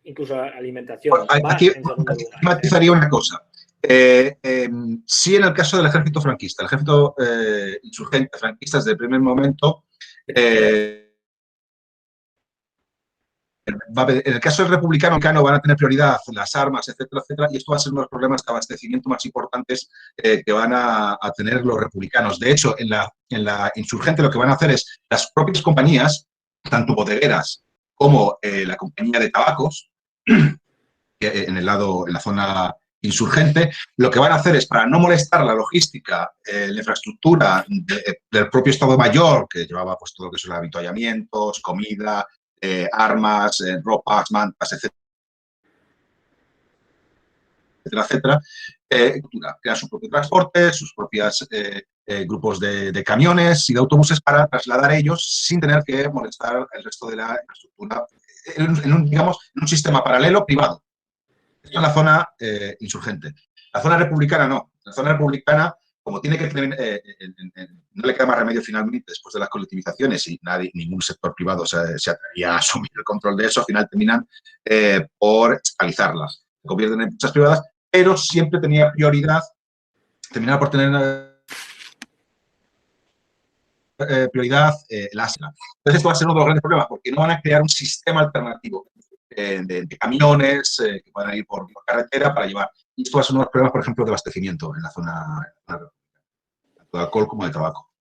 S2: incluso alimentación.
S3: Aquí
S2: En segundo lugar.
S3: matizaría una cosa. Sí, en el caso del ejército franquista, el ejército insurgente franquista desde el primer momento, en el caso del republicano van a tener prioridad las armas, etcétera, etcétera, y esto va a ser uno de los problemas de abastecimiento más importantes que van a tener los republicanos. De hecho, en la insurgente lo que van a hacer es las propias compañías, tanto bodegueras como la compañía de tabacos, en la zona insurgente, lo que van a hacer es, para no molestar la logística, la infraestructura del propio Estado Mayor, que llevaba pues todo lo que son avituallamientos, comida, armas, ropas, mantas, etcétera, etcétera, crean su propio transporte, sus propios grupos de camiones y de autobuses para trasladar ellos sin tener que molestar el resto de la infraestructura digamos, en un sistema paralelo privado. Esto en la zona insurgente. La zona republicana no. La zona republicana, como tiene que tener, no le queda más remedio finalmente después de las colectivizaciones y ningún sector privado se atrevía a asumir el control de eso, al final terminan por estatalizarlas. Se convierten en empresas privadas, pero siempre tenía prioridad, terminaba por tener prioridad el Asla. Entonces esto va a ser uno de los grandes problemas, porque no van a crear un sistema alternativo de camiones que puedan ir por carretera para llevar. Y esto va a ser uno de los problemas, por ejemplo, de abastecimiento en la zona tanto de alcohol como de tabaco.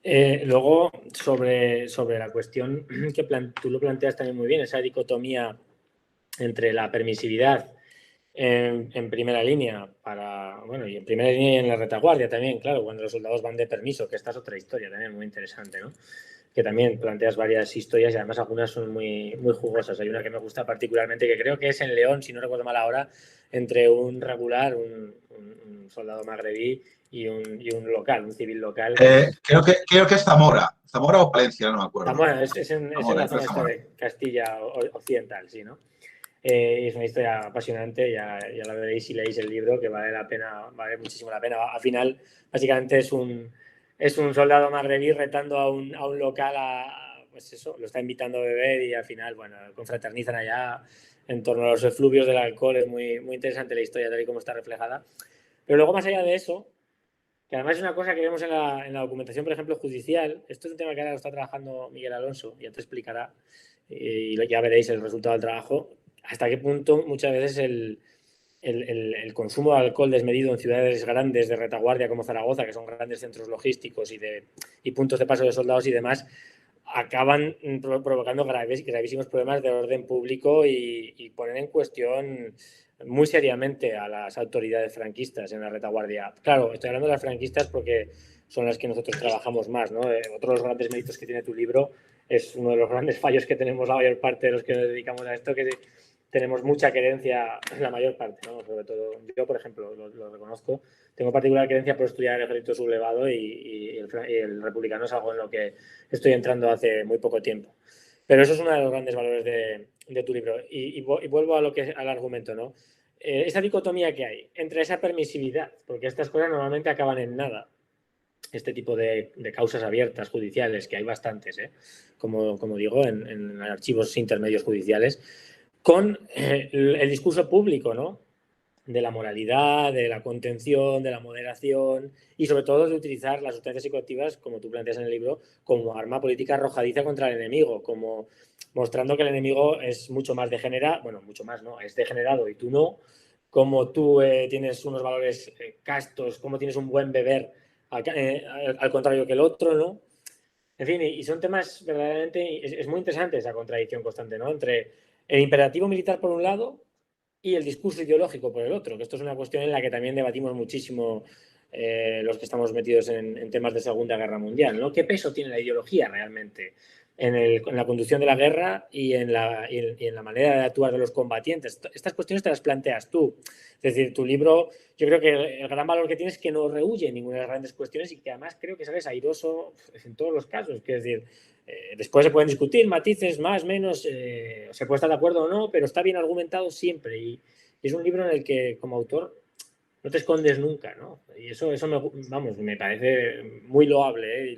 S2: Luego, sobre la cuestión que tú lo planteas también muy bien, esa dicotomía entre la permisividad en primera línea y en primera línea y en la retaguardia también, claro, cuando los soldados van de permiso, que esta es otra historia también muy interesante, ¿no? Que también planteas varias historias y además algunas son muy, muy jugosas. Hay una que me gusta particularmente, que creo que es en León, si no recuerdo mal ahora, entre un regular, un soldado magrebí y un local, un civil local.
S3: Creo que es Zamora o Palencia, no me acuerdo.
S2: Zamora, es en la zona esta de Castilla Occidental, sí, ¿no? Es una historia apasionante, ya la veréis si leéis el libro, que vale muchísimo la pena. Al final, básicamente es un soldado magrebí retando a un local pues eso, lo está invitando a beber y al final, bueno, confraternizan allá en torno a los efluvios del alcohol. Es muy, muy interesante la historia tal y como está reflejada. Pero luego, más allá de eso, que además es una cosa que vemos en la documentación, por ejemplo, judicial, esto es un tema que ahora lo está trabajando Miguel Alonso, ya te explicará, y ya veréis el resultado del trabajo, hasta qué punto muchas veces el consumo de alcohol desmedido en ciudades grandes de retaguardia como Zaragoza, que son grandes centros logísticos y puntos de paso de soldados y demás, acaban provocando gravísimos problemas de orden público y ponen en cuestión muy seriamente a las autoridades franquistas en la retaguardia. Claro, estoy hablando de las franquistas porque son las que nosotros trabajamos más, ¿no? Otro de los grandes méritos que tiene tu libro es uno de los grandes fallos que tenemos la mayor parte de los que nos dedicamos a esto, que tenemos mucha querencia, la mayor parte, ¿no? Sobre todo yo, por ejemplo, lo reconozco, tengo particular querencia por estudiar el ejército sublevado y el republicano es algo en lo que estoy entrando hace muy poco tiempo. Pero eso es uno de los grandes valores de tu libro. Y vuelvo al argumento, ¿no? Esa dicotomía que hay entre esa permisividad, porque estas cosas normalmente acaban en nada, este tipo de causas abiertas judiciales, que hay bastantes, como digo, en archivos intermedios judiciales, con el discurso público, ¿no? De la moralidad, de la contención, de la moderación y sobre todo de utilizar las sustancias psicoactivas, como tú planteas en el libro, como arma política arrojadiza contra el enemigo, como mostrando que el enemigo es mucho más degenerado, bueno, mucho más, ¿no? Es degenerado y tú no, como tú tienes unos valores castos, como tienes un buen beber, al contrario que el otro, ¿no? En fin, y son temas verdaderamente, es muy interesante esa contradicción constante, ¿no? Entre el imperativo militar por un lado y el discurso ideológico por el otro, que esto es una cuestión en la que también debatimos muchísimo los que estamos metidos en temas de Segunda Guerra Mundial, ¿no? ¿Qué peso tiene la ideología realmente en la conducción de la guerra y en la manera de actuar de los combatientes? Estas cuestiones te las planteas tú. Es decir, tu libro, yo creo que el gran valor que tiene es que no rehúye ninguna de las grandes cuestiones y que además creo que sales airoso en todos los casos. Es decir, después se pueden discutir matices más, menos, se puede estar de acuerdo o no, pero está bien argumentado siempre y es un libro en el que como autor no te escondes nunca, ¿no? Y eso me parece muy loable, ¿eh? Y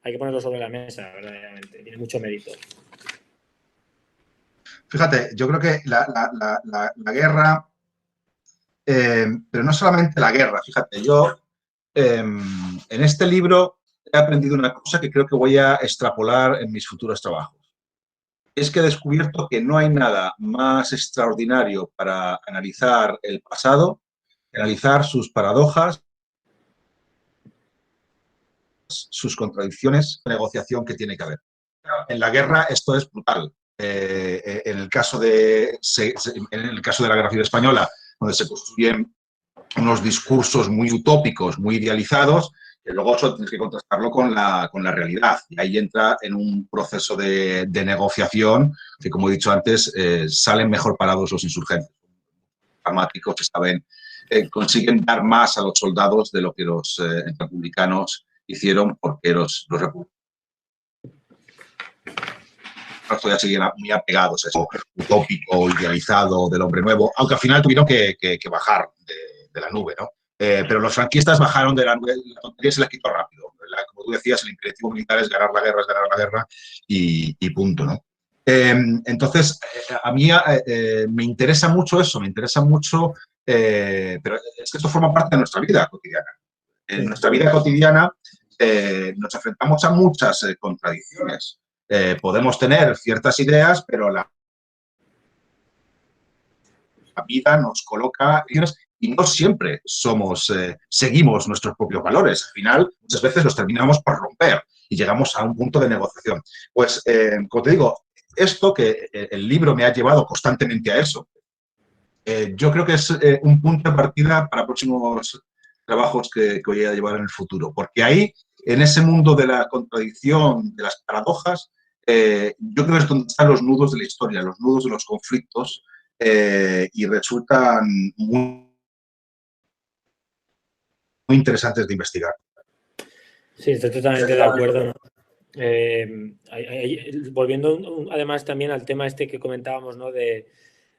S2: hay que ponerlo sobre la mesa, verdaderamente. Tiene mucho mérito.
S3: Fíjate, yo creo que la guerra, pero no solamente la guerra, fíjate, yo en este libro he aprendido una cosa que creo que voy a extrapolar en mis futuros trabajos. Es que he descubierto que no hay nada más extraordinario para analizar el pasado, analizar sus paradojas, sus contradicciones, la negociación que tiene que haber. En la guerra esto es brutal. En el caso de la Guerra Civil Española, donde se construyen unos discursos muy utópicos, muy idealizados, que luego eso tienes que contrastarlo con la realidad. Y ahí entra en un proceso de negociación que, como he dicho antes, salen mejor parados los insurgentes. Los pragmáticos saben, consiguen dar más a los soldados de lo que los republicanos hicieron, porque los republicanos todavía seguían muy apegados a eso utópico, idealizado del hombre nuevo, aunque al final tuvieron que bajar de la nube, ¿no? Pero los franquistas bajaron de la nube, la tontería se les quitó rápido. Como tú decías, el imperativo militar es ganar la guerra y punto, ¿no? Entonces, a mí me interesa mucho eso, me interesa mucho, pero es que esto forma parte de nuestra vida cotidiana. En nuestra vida cotidiana nos enfrentamos a muchas contradicciones. Podemos tener ciertas ideas, pero la vida nos coloca y no siempre seguimos nuestros propios valores. Al final, muchas veces los terminamos por romper y llegamos a un punto de negociación. Pues, como te digo, esto que el libro me ha llevado constantemente a eso, yo creo que es un punto de partida para próximos trabajos que voy a llevar en el futuro, porque ahí, en ese mundo de la contradicción, de las paradojas, yo creo que es donde están los nudos de la historia, los nudos de los conflictos, y resultan muy interesantes de investigar.
S2: Sí, estoy totalmente de acuerdo, ¿no? Volviendo además también al tema este que comentábamos, ¿no? de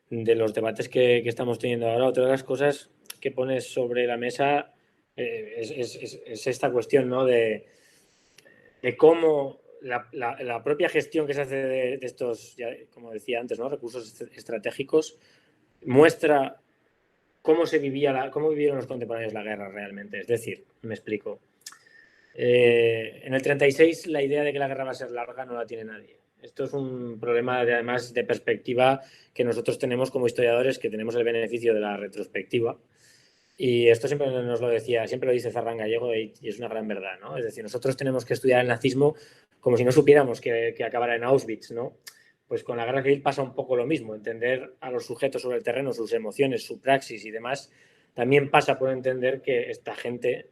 S2: los debates que estamos teniendo ahora, otra de las cosas que pones sobre la mesa es esta cuestión, ¿no? de cómo la propia gestión que se hace de estos, ya, como decía antes, ¿no? recursos estratégicos, muestra cómo vivieron los contemporáneos la guerra realmente. Es decir, me explico. En el 36 la idea de que la guerra va a ser larga no la tiene nadie. Esto es un problema además de perspectiva que nosotros tenemos como historiadores, que tenemos el beneficio de la retrospectiva. Y esto siempre nos lo decía, siempre lo dice Ferran Gallego y es una gran verdad, ¿no? Es decir, nosotros tenemos que estudiar el nazismo como si no supiéramos que acabara en Auschwitz, ¿no? Pues con la guerra civil pasa un poco lo mismo. Entender a los sujetos sobre el terreno, sus emociones, su praxis y demás, también pasa por entender que esta gente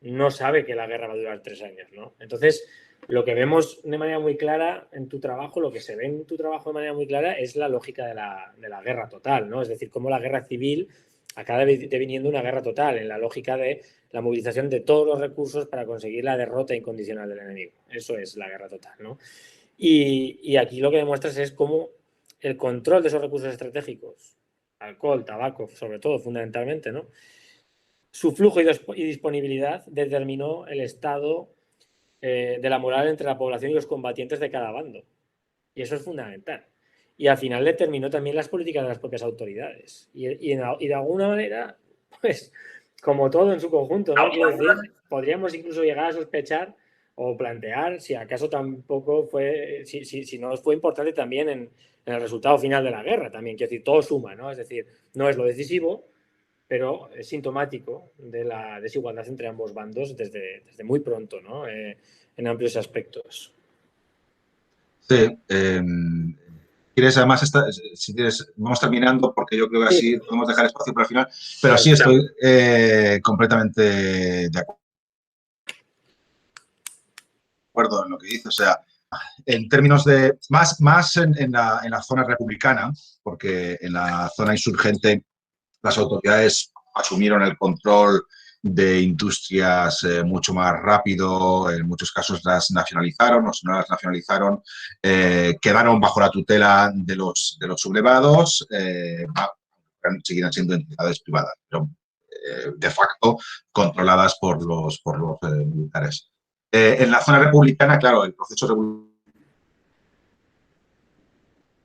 S2: no sabe que la guerra va a durar 3 años, ¿no? Entonces, lo que vemos de manera muy clara en tu trabajo, lo que se ve en tu trabajo de manera muy clara es la lógica de la guerra total, ¿no? Es decir, cómo la guerra civil acaba deviniendo una guerra total, en la lógica de la movilización de todos los recursos para conseguir la derrota incondicional del enemigo. Eso es la guerra total, ¿no? Y aquí lo que demuestras es cómo el control de esos recursos estratégicos, alcohol, tabaco, sobre todo, fundamentalmente, ¿no? Su flujo y disponibilidad determinó el estado de la moral entre la población y los combatientes de cada bando. Y eso es fundamental. Y al final determinó también las políticas de las propias autoridades. Y de alguna manera, pues, como todo en su conjunto, ¿no? Quiero decir, podríamos incluso llegar a sospechar o plantear si acaso tampoco fue, si no fue importante también en el resultado final de la guerra también. Quiero decir, todo suma, ¿no? Es decir, no es lo decisivo, pero es sintomático de la desigualdad entre ambos bandos desde muy pronto, ¿no? En amplios aspectos.
S3: Sí. ¿Quieres, además, si quieres, vamos terminando porque yo creo que así podemos dejar espacio para el final, pero sí estoy completamente de acuerdo en lo que dice. O sea, en términos de, más en la zona republicana, porque en la zona insurgente las autoridades asumieron el control de industrias mucho más rápido, en muchos casos las nacionalizaron, o si no las nacionalizaron, quedaron bajo la tutela de los sublevados, seguirán siendo entidades privadas, pero de facto controladas por los militares. En la zona republicana, claro, el proceso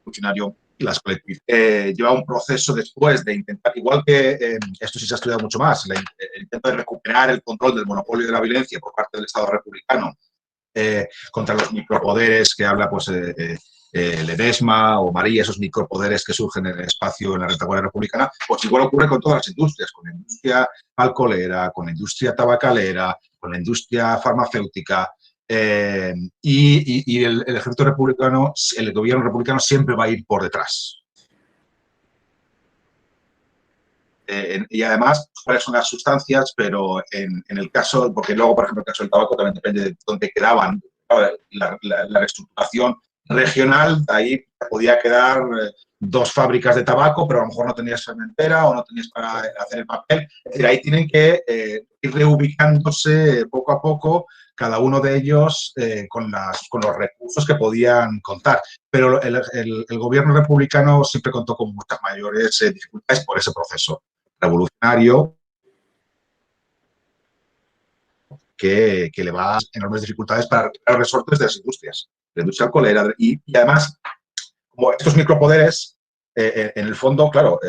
S3: revolucionario y las colectividades lleva un proceso después de intentar, igual que esto sí se ha estudiado mucho más, el intento de recuperar el control del monopolio de la violencia por parte del Estado republicano contra los micropoderes que habla pues Ledesma o María, esos micropoderes que surgen en el espacio en la retaguardia republicana, pues igual ocurre con todas las industrias, con la industria alcoholera, con la industria tabacalera, con la industria farmacéutica, y el ejército republicano, el gobierno republicano siempre va a ir por detrás. Y además, cuáles son las sustancias, pero en el caso, porque luego, por ejemplo, el caso del tabaco también depende de dónde quedaban, la reestructuración regional, ahí podía quedar 2 fábricas de tabaco, pero a lo mejor no tenías fermentera o no tenías para hacer el papel. Es decir, ahí tienen que ir reubicándose poco a poco, cada uno de ellos con los recursos que podían contar. Pero el gobierno republicano siempre contó con muchas mayores dificultades por ese proceso revolucionario que le va a dar enormes dificultades para recuperar resortes de las industrias, la industria alcoholera. Y además, como estos micropoderes, en el fondo, claro,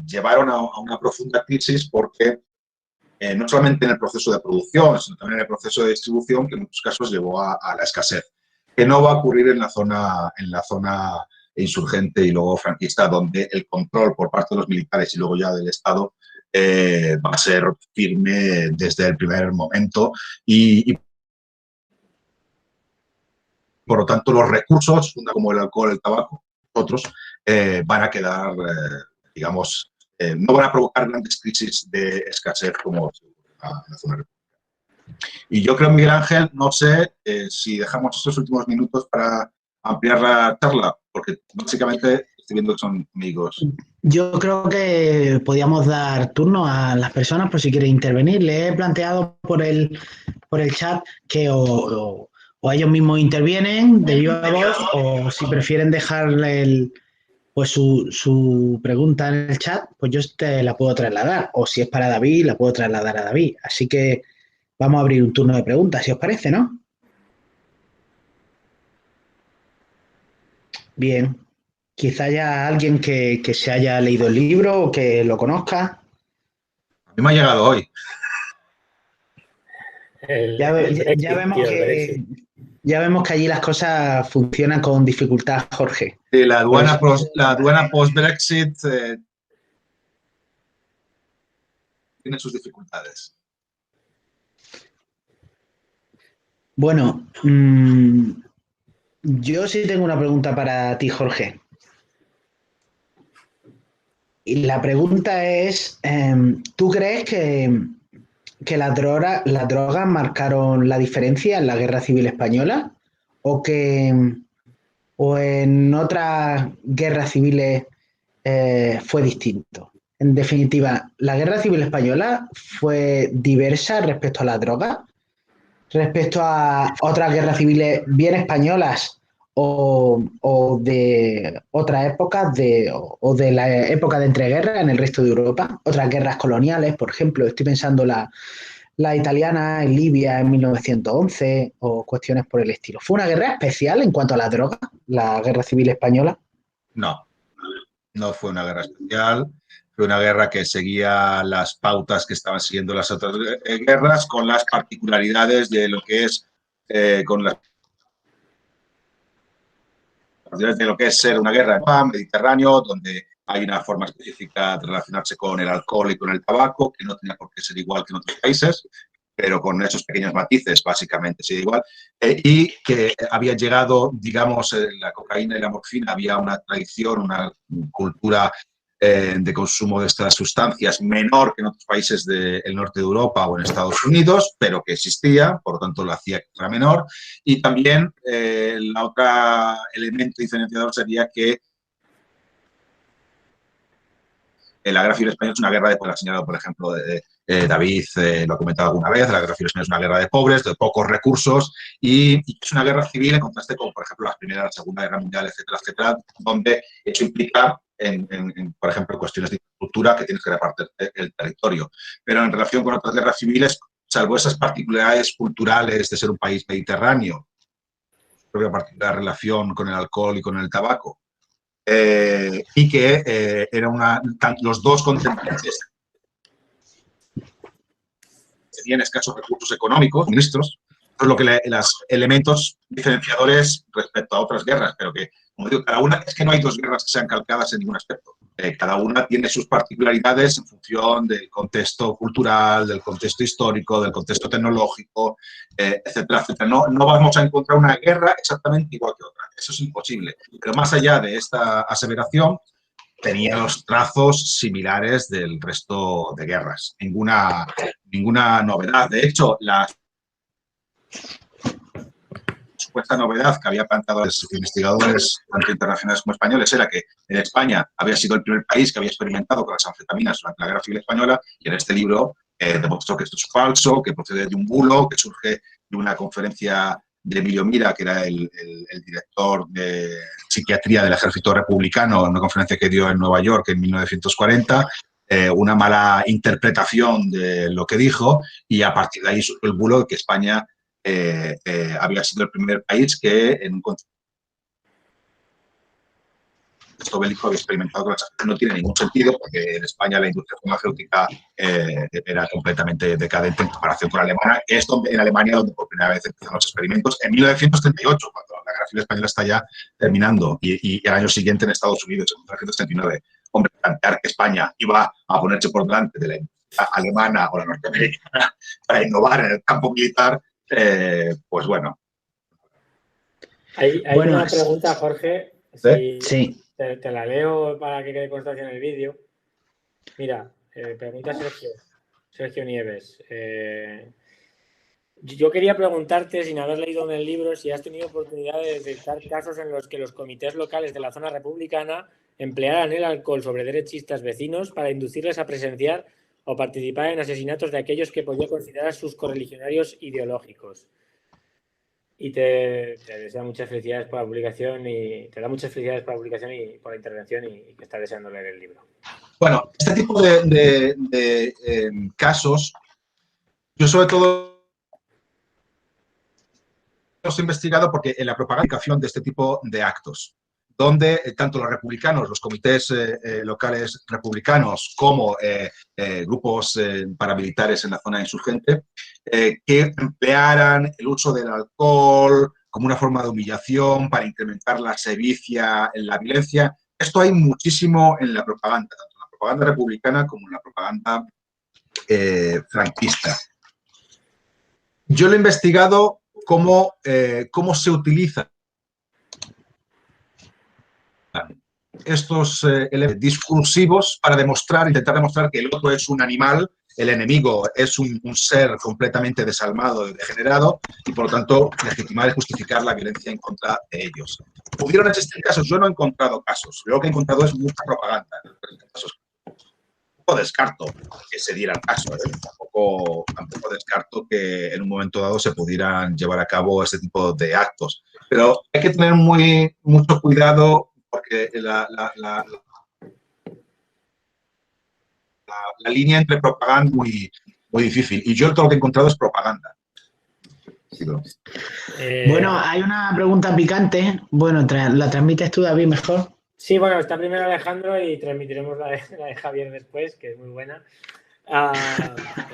S3: llevaron a una profunda crisis porque no solamente en el proceso de producción, sino también en el proceso de distribución, que en muchos casos llevó a la escasez, que no va a ocurrir en la zona insurgente y luego franquista, donde el control por parte de los militares y luego ya del Estado va a ser firme desde el primer momento y por lo tanto los recursos, como el alcohol, el tabaco, otros, van a quedar, digamos, no van a provocar grandes crisis de escasez como en la zona republicana. Y yo creo, Miguel Ángel, no sé si dejamos estos últimos minutos para ampliar la charla, porque básicamente estoy viendo que son amigos.
S1: Yo creo que podíamos dar turno a las personas por si quieren intervenir. Les he planteado por el chat que o ellos mismos intervienen de viva voz o si prefieren dejarle pues su pregunta en el chat, pues yo te la puedo trasladar. O si es para David, la puedo trasladar a David. Así que vamos a abrir un turno de preguntas, si os parece, ¿no? Bien. Quizá haya alguien que se haya leído el libro o que lo conozca.
S3: A mí me ha llegado hoy.
S1: Ya vemos que allí las cosas funcionan con dificultad, Jorge.
S3: Sí, la aduana post-Brexit tiene sus dificultades.
S1: Bueno, yo sí tengo una pregunta para ti, Jorge. Y la pregunta es, ¿tú crees que las drogas marcaron la diferencia en la Guerra Civil Española? ¿O en otras guerras civiles fue distinto? En definitiva, ¿la Guerra Civil Española fue diversa respecto a las drogas? ¿Respecto a otras guerras civiles bien españolas o de otras épocas o de la época de entreguerras en el resto de Europa? Otras guerras coloniales, por ejemplo, estoy pensando la italiana en Libia en 1911 o cuestiones por el estilo. ¿Fue una guerra especial en cuanto a las drogas, la Guerra Civil Española?
S3: No, no fue una guerra especial. Fue una guerra que seguía las pautas que estaban siguiendo las otras guerras, con las particularidades de lo que es ser una guerra en el Mediterráneo, donde hay una forma específica de relacionarse con el alcohol y con el tabaco, que no tenía por qué ser igual que en otros países, pero con esos pequeños matices, básicamente, sí, igual, y que había llegado, digamos, la cocaína y la morfina, había una tradición, una cultura de consumo de estas sustancias menor que en otros países del norte de Europa o en Estados Unidos, pero que existía, por lo tanto lo hacía que era menor. Y también el otro elemento diferenciador sería que la Guerra Civil Española es una guerra, pues, la ha señalado, por ejemplo, David lo ha comentado alguna vez, la Guerra Civil Española es una guerra de pobres, de pocos recursos, y es una guerra civil en contraste con, por ejemplo, la Primera, la Segunda Guerra Mundial, etcétera, donde eso implica, por ejemplo, cuestiones de infraestructura que tienes que repartir el territorio. Pero en relación con otras guerras civiles, salvo esas particularidades culturales de ser un país mediterráneo, su propia particular relación con el alcohol y con el tabaco, y que los dos contendientes tenían escasos recursos económicos, ministros, es lo que los elementos diferenciadores respecto a otras guerras, pero que, como digo, cada una, es que no hay dos guerras que sean calcadas en ningún aspecto. Cada una tiene sus particularidades en función del contexto cultural, del contexto histórico, del contexto tecnológico, etcétera, etcétera. No vamos a encontrar una guerra exactamente igual que otra. Eso es imposible. Pero más allá de esta aseveración, tenía los trazos similares del resto de guerras. Ninguna novedad. De hecho, la supuesta novedad que había planteado los investigadores tanto internacionales como españoles era que en España había sido el primer país que había experimentado con las anfetaminas durante la Guerra Civil Española, y en este libro demostró que esto es falso, que procede de un bulo, que surge de una conferencia de Emilio Mira, que era el director de psiquiatría del Ejército Republicano, en una conferencia que dio en Nueva York en 1940, una mala interpretación de lo que dijo, y a partir de ahí surgió el bulo de que España había sido el primer país que en un contexto bélico había experimentado con las anfetaminas. No tiene ningún sentido, porque en España la industria farmacéutica era completamente decadente en comparación con Alemania. Es en Alemania donde por primera vez empezaron los experimentos, en 1938, cuando la Guerra Civil Española está ya terminando, y el año siguiente en Estados Unidos, en 1939. Hombre, plantear que España iba a ponerse por delante de la industria alemana o la norteamericana para innovar en el campo militar, pues bueno.
S2: Hay una pregunta, Jorge.
S1: Sí.
S2: Te la leo para que quede constancia en el vídeo. Mira, pregunta Sergio Nieves. Yo quería preguntarte, sin haber leído en el libro, si has tenido oportunidad de detectar casos en los que los comités locales de la zona republicana emplearan el alcohol sobre derechistas vecinos para inducirles a presenciar o participar en asesinatos de aquellos que podía considerar sus correligionarios ideológicos. Y te desea muchas felicidades por la publicación y te da muchas felicidades por la publicación y por la intervención, y que está deseando leer el libro.
S3: Bueno, este tipo de casos, yo sobre todo los he investigado porque en la propaganda de este tipo de actos, donde tanto los republicanos, los comités locales republicanos, como grupos paramilitares en la zona insurgente, que emplearan el uso del alcohol como una forma de humillación para incrementar la sevicia, en la violencia. Esto hay muchísimo en la propaganda, tanto en la propaganda republicana como en la propaganda franquista. Yo lo he investigado cómo se utilizan estos elementos discursivos para intentar demostrar que el otro es un animal, el enemigo es un ser completamente desalmado y degenerado, y por lo tanto legitimar y justificar la violencia en contra de ellos. ¿Pudieron existir casos? Yo no he encontrado casos. Yo lo que he encontrado es mucha propaganda. Tampoco descarto que se diera el caso, tampoco descarto que en un momento dado se pudieran llevar a cabo este tipo de actos. Pero hay que tener mucho cuidado, porque la línea entre propaganda es muy difícil. Y yo todo lo que he encontrado es propaganda.
S1: Bueno, hay una pregunta picante. Bueno, ¿la transmites tú, David, mejor?
S2: Sí, bueno, está primero Alejandro y transmitiremos la de Javier después, que es muy buena.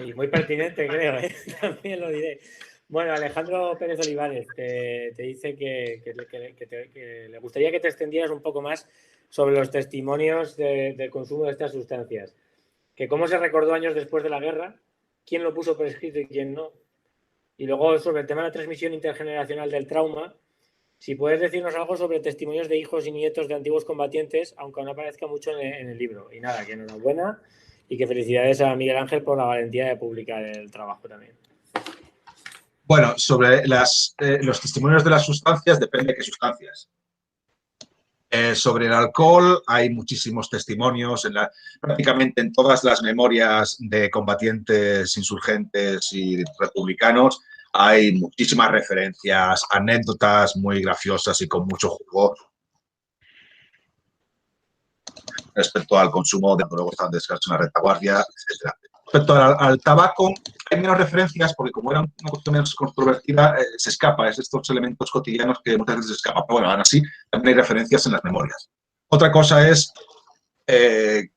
S2: Y muy pertinente, creo, también lo diré. Bueno, Alejandro Pérez Olivares te dice que le gustaría que te extendieras un poco más sobre los testimonios del consumo de estas sustancias. Que cómo se recordó años después de la guerra, quién lo puso por escrito y quién no. Y luego sobre el tema de la transmisión intergeneracional del trauma, si puedes decirnos algo sobre testimonios de hijos y nietos de antiguos combatientes, aunque no aparezca mucho en el libro. Y nada, que enhorabuena y que felicidades a Miguel Ángel por la valentía de publicar el trabajo también.
S3: Bueno, sobre los testimonios de las sustancias, depende de qué sustancias. Sobre el alcohol hay muchísimos testimonios, prácticamente en todas las memorias de combatientes insurgentes y republicanos hay muchísimas referencias, anécdotas muy graciosas y con mucho jugo respecto al consumo de luego estaban descanso en la retaguardia, etc. Respecto al tabaco, hay menos referencias porque como era una cuestión menos controvertida, se escapa, es estos elementos cotidianos que muchas veces se escapan. Pero bueno, aún así, también hay referencias en las memorias. Otra cosa es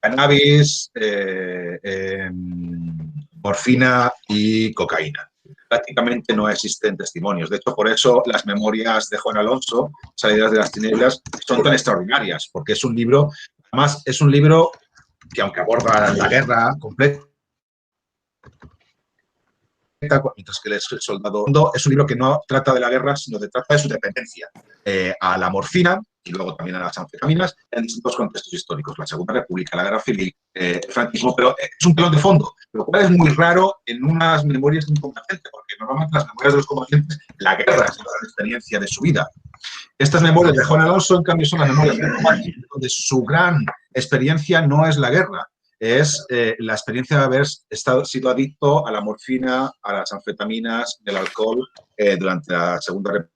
S3: cannabis, morfina y cocaína. Prácticamente no existen testimonios. De hecho, por eso las memorias de Juan Alonso, Salidas de las Tinieblas, son tan extraordinarias, porque es un libro, además es un libro que aunque aborda la guerra completa, mientras que el soldado es un libro que no trata de la guerra, sino que trata de su dependencia a la morfina y luego también a las anfetaminas en distintos contextos históricos, la Segunda República, la Guerra Civil, el franquismo, pero es un telón de fondo, lo cual es muy raro en unas memorias de un combatiente, porque normalmente las memorias de los combatientes, la guerra es la experiencia de su vida. Estas memorias de Juan Alonso, en cambio, son las memorias de un combatiente, donde su gran experiencia no es la guerra, es la experiencia de haber sido adicto a la morfina, a las anfetaminas, del alcohol durante la Segunda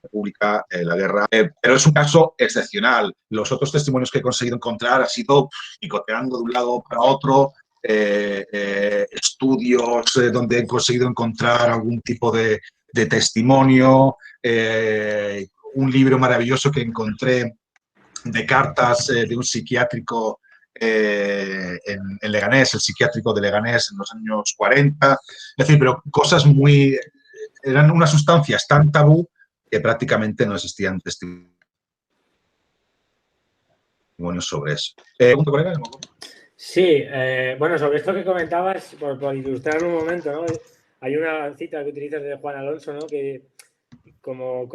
S3: República, la guerra. Pero es un caso excepcional. Los otros testimonios que he conseguido encontrar ha sido picoteando de un lado para otro, estudios donde he conseguido encontrar algún tipo de testimonio, un libro maravilloso que encontré de cartas de un psiquiátrico en Leganés, el psiquiátrico de Leganés en los años 40, es decir, pero cosas muy... eran unas sustancias tan tabú que prácticamente no existían testimonios sobre eso. ¿Punto, colega?
S2: Sí, bueno, sobre esto que comentabas, por ilustrar un momento, ¿no? Hay una cita que utilizas de Juan Alonso, ¿no? Que como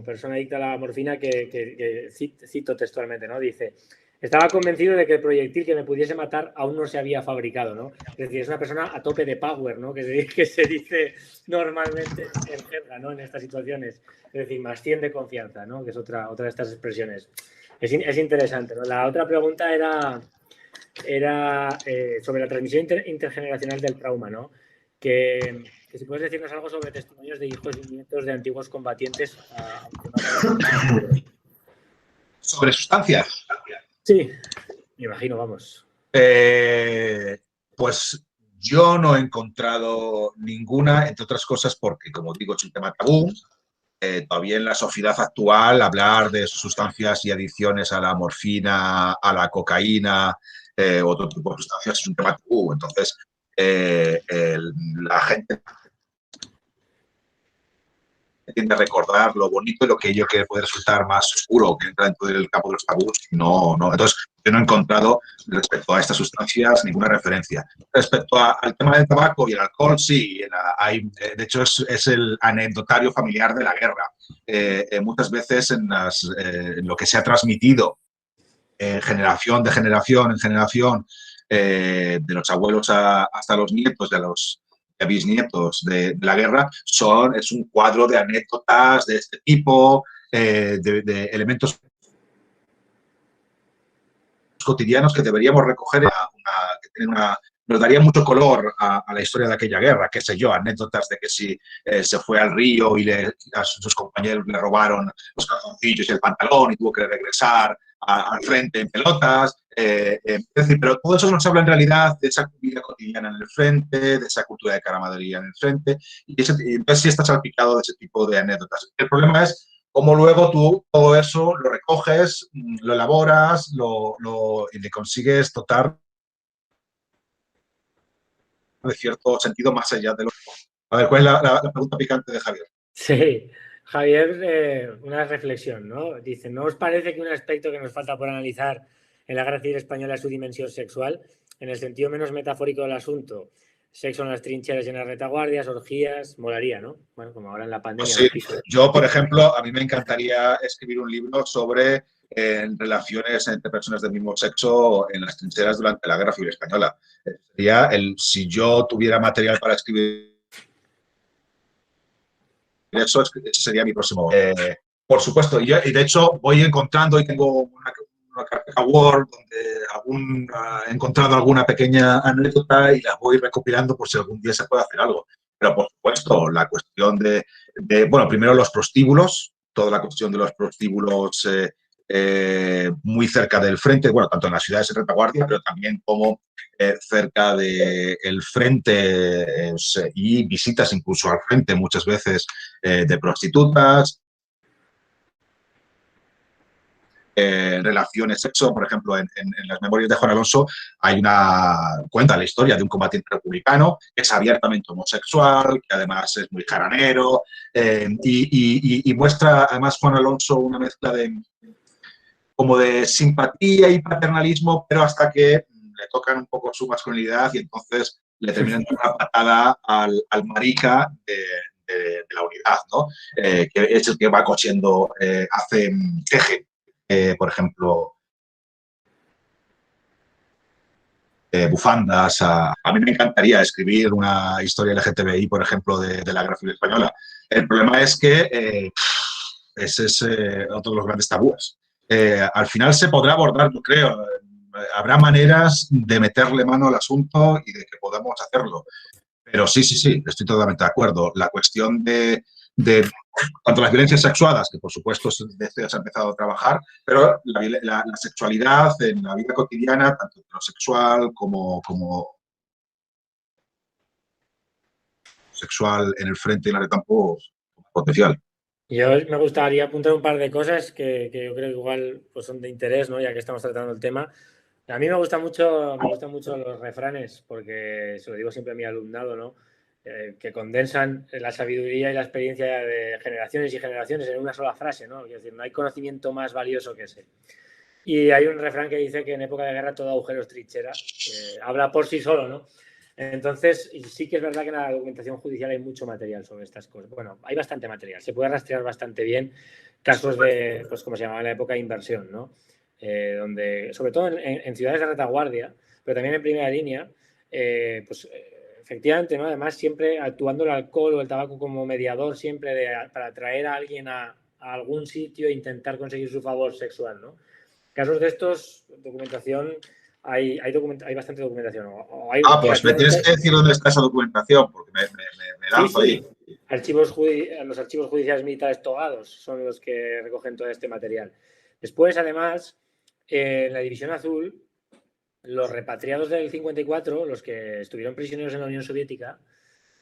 S2: persona adicta a la morfina, que cito textualmente, ¿no? Dice: estaba convencido de que el proyectil que me pudiese matar aún no se había fabricado, ¿no? Es decir, es una persona a tope de power, ¿no? Que se dice normalmente en jerga, ¿no? En estas situaciones. Es decir, más 100 de confianza, ¿no? Que es otra de estas expresiones. Es interesante, ¿no? La otra pregunta era sobre la transmisión intergeneracional del trauma, ¿no? Que si puedes decirnos algo sobre testimonios de hijos y nietos de antiguos combatientes.
S3: ¿Sobre sustancias?
S2: Sí, me imagino, vamos.
S3: Pues yo no he encontrado ninguna, entre otras cosas porque, como digo, es un tema tabú. Todavía en la sociedad actual hablar de sustancias y adicciones a la morfina, a la cocaína, otro tipo de sustancias es un tema tabú. Entonces, la gente tiende a recordar lo bonito y lo que ello que puede resultar más oscuro, que entra dentro del campo de los tabús. No. Entonces, yo no he encontrado respecto a estas sustancias ninguna referencia. Respecto al tema del tabaco y el alcohol, sí, de hecho es el anecdotario familiar de la guerra. Muchas veces en lo que se ha transmitido generación de generación en generación, de los abuelos hasta los nietos, de los bisnietos de la guerra, es un cuadro de anécdotas de este tipo, de elementos cotidianos que deberíamos recoger, nos daría mucho color a la historia de aquella guerra, qué sé yo, anécdotas de que si se fue al río y a sus compañeros le robaron los calzoncillos y el pantalón y tuvo que regresar al frente en pelotas. Es decir, pero todo eso nos habla en realidad de esa vida cotidiana en el frente, de esa cultura de camaradería en el frente, y entonces sí está salpicado de ese tipo de anécdotas. El problema es cómo luego tú todo eso lo recoges, lo elaboras y le consigues dotar de cierto sentido más allá de lo... A ver, ¿cuál es la pregunta picante de Javier?
S2: Sí, Javier, una reflexión, ¿no? Dice: ¿no os parece que un aspecto que nos falta por analizar en la Guerra Civil Española es su dimensión sexual? En el sentido menos metafórico del asunto, sexo en las trincheras y en las retaguardias, orgías, molaría, ¿no? Bueno, como ahora en la pandemia.
S3: Pues sí. Yo, por ejemplo, a mí me encantaría escribir un libro sobre relaciones entre personas del mismo sexo en las trincheras durante la Guerra Civil Española. Si yo tuviera material para escribir eso, ese sería mi próximo. Por supuesto, y de hecho voy encontrando y tengo una carpeta Word donde he encontrado alguna pequeña anécdota y las voy recopilando por si algún día se puede hacer algo. Pero, por supuesto, la cuestión bueno, primero los prostíbulos, toda la cuestión de los prostíbulos muy cerca del frente, bueno, tanto en las ciudades de retaguardia, pero también como cerca del frente y visitas incluso al frente muchas veces de prostitutas, relaciones, sexo. Por ejemplo, en las memorias de Juan Alonso cuenta la historia de un combatiente republicano que es abiertamente homosexual, que además es muy jaranero, y muestra además Juan Alonso una mezcla como de simpatía y paternalismo, pero hasta que le tocan un poco su masculinidad y entonces le terminan dando una patada al marica de la unidad, ¿no? Que es el que va cosiendo, teje, por ejemplo, bufandas. A mí me encantaría escribir una historia LGTBI, por ejemplo, de la Guerra Civil Española. El problema es que ese es otro de los grandes tabúes. Al final se podrá abordar, yo creo. Habrá maneras de meterle mano al asunto y de que podamos hacerlo. Pero sí, estoy totalmente de acuerdo. La cuestión de tanto las violencias sexuadas, que por supuesto desde se ha empezado a trabajar, pero la sexualidad en la vida cotidiana, tanto heterosexual como sexual en el frente y en la de campo, potencial.
S2: Yo me gustaría apuntar un par de cosas que yo creo que igual pues son de interés, ¿no? Ya que estamos tratando el tema. A mí me gustan mucho los refranes, porque se lo digo siempre a mi alumnado, ¿no? Que condensan la sabiduría y la experiencia de generaciones y generaciones en una sola frase, ¿no? Es decir, no hay conocimiento más valioso que ese. Y hay un refrán que dice que en época de guerra todo agujero es trinchera. Habla por sí solo, ¿no? Entonces, sí que es verdad que en la documentación judicial hay mucho material sobre estas cosas. Bueno, hay bastante material. Se puede rastrear bastante bien casos de, pues como se llamaba en la época, inversión, ¿no? Donde, sobre todo en ciudades de retaguardia, pero también en primera línea, efectivamente, ¿no? Además, siempre actuando el alcohol o el tabaco como mediador, siempre para atraer a alguien a algún sitio e intentar conseguir su favor sexual, ¿no? Casos de estos, documentación, hay bastante documentación.
S3: Pues me tienes que decir dónde está esa documentación, porque me lanzo ahí.
S2: Los archivos judiciales militares togados son los que recogen todo este material. Después, además, en la División Azul, los repatriados del 54, los que estuvieron prisioneros en la Unión Soviética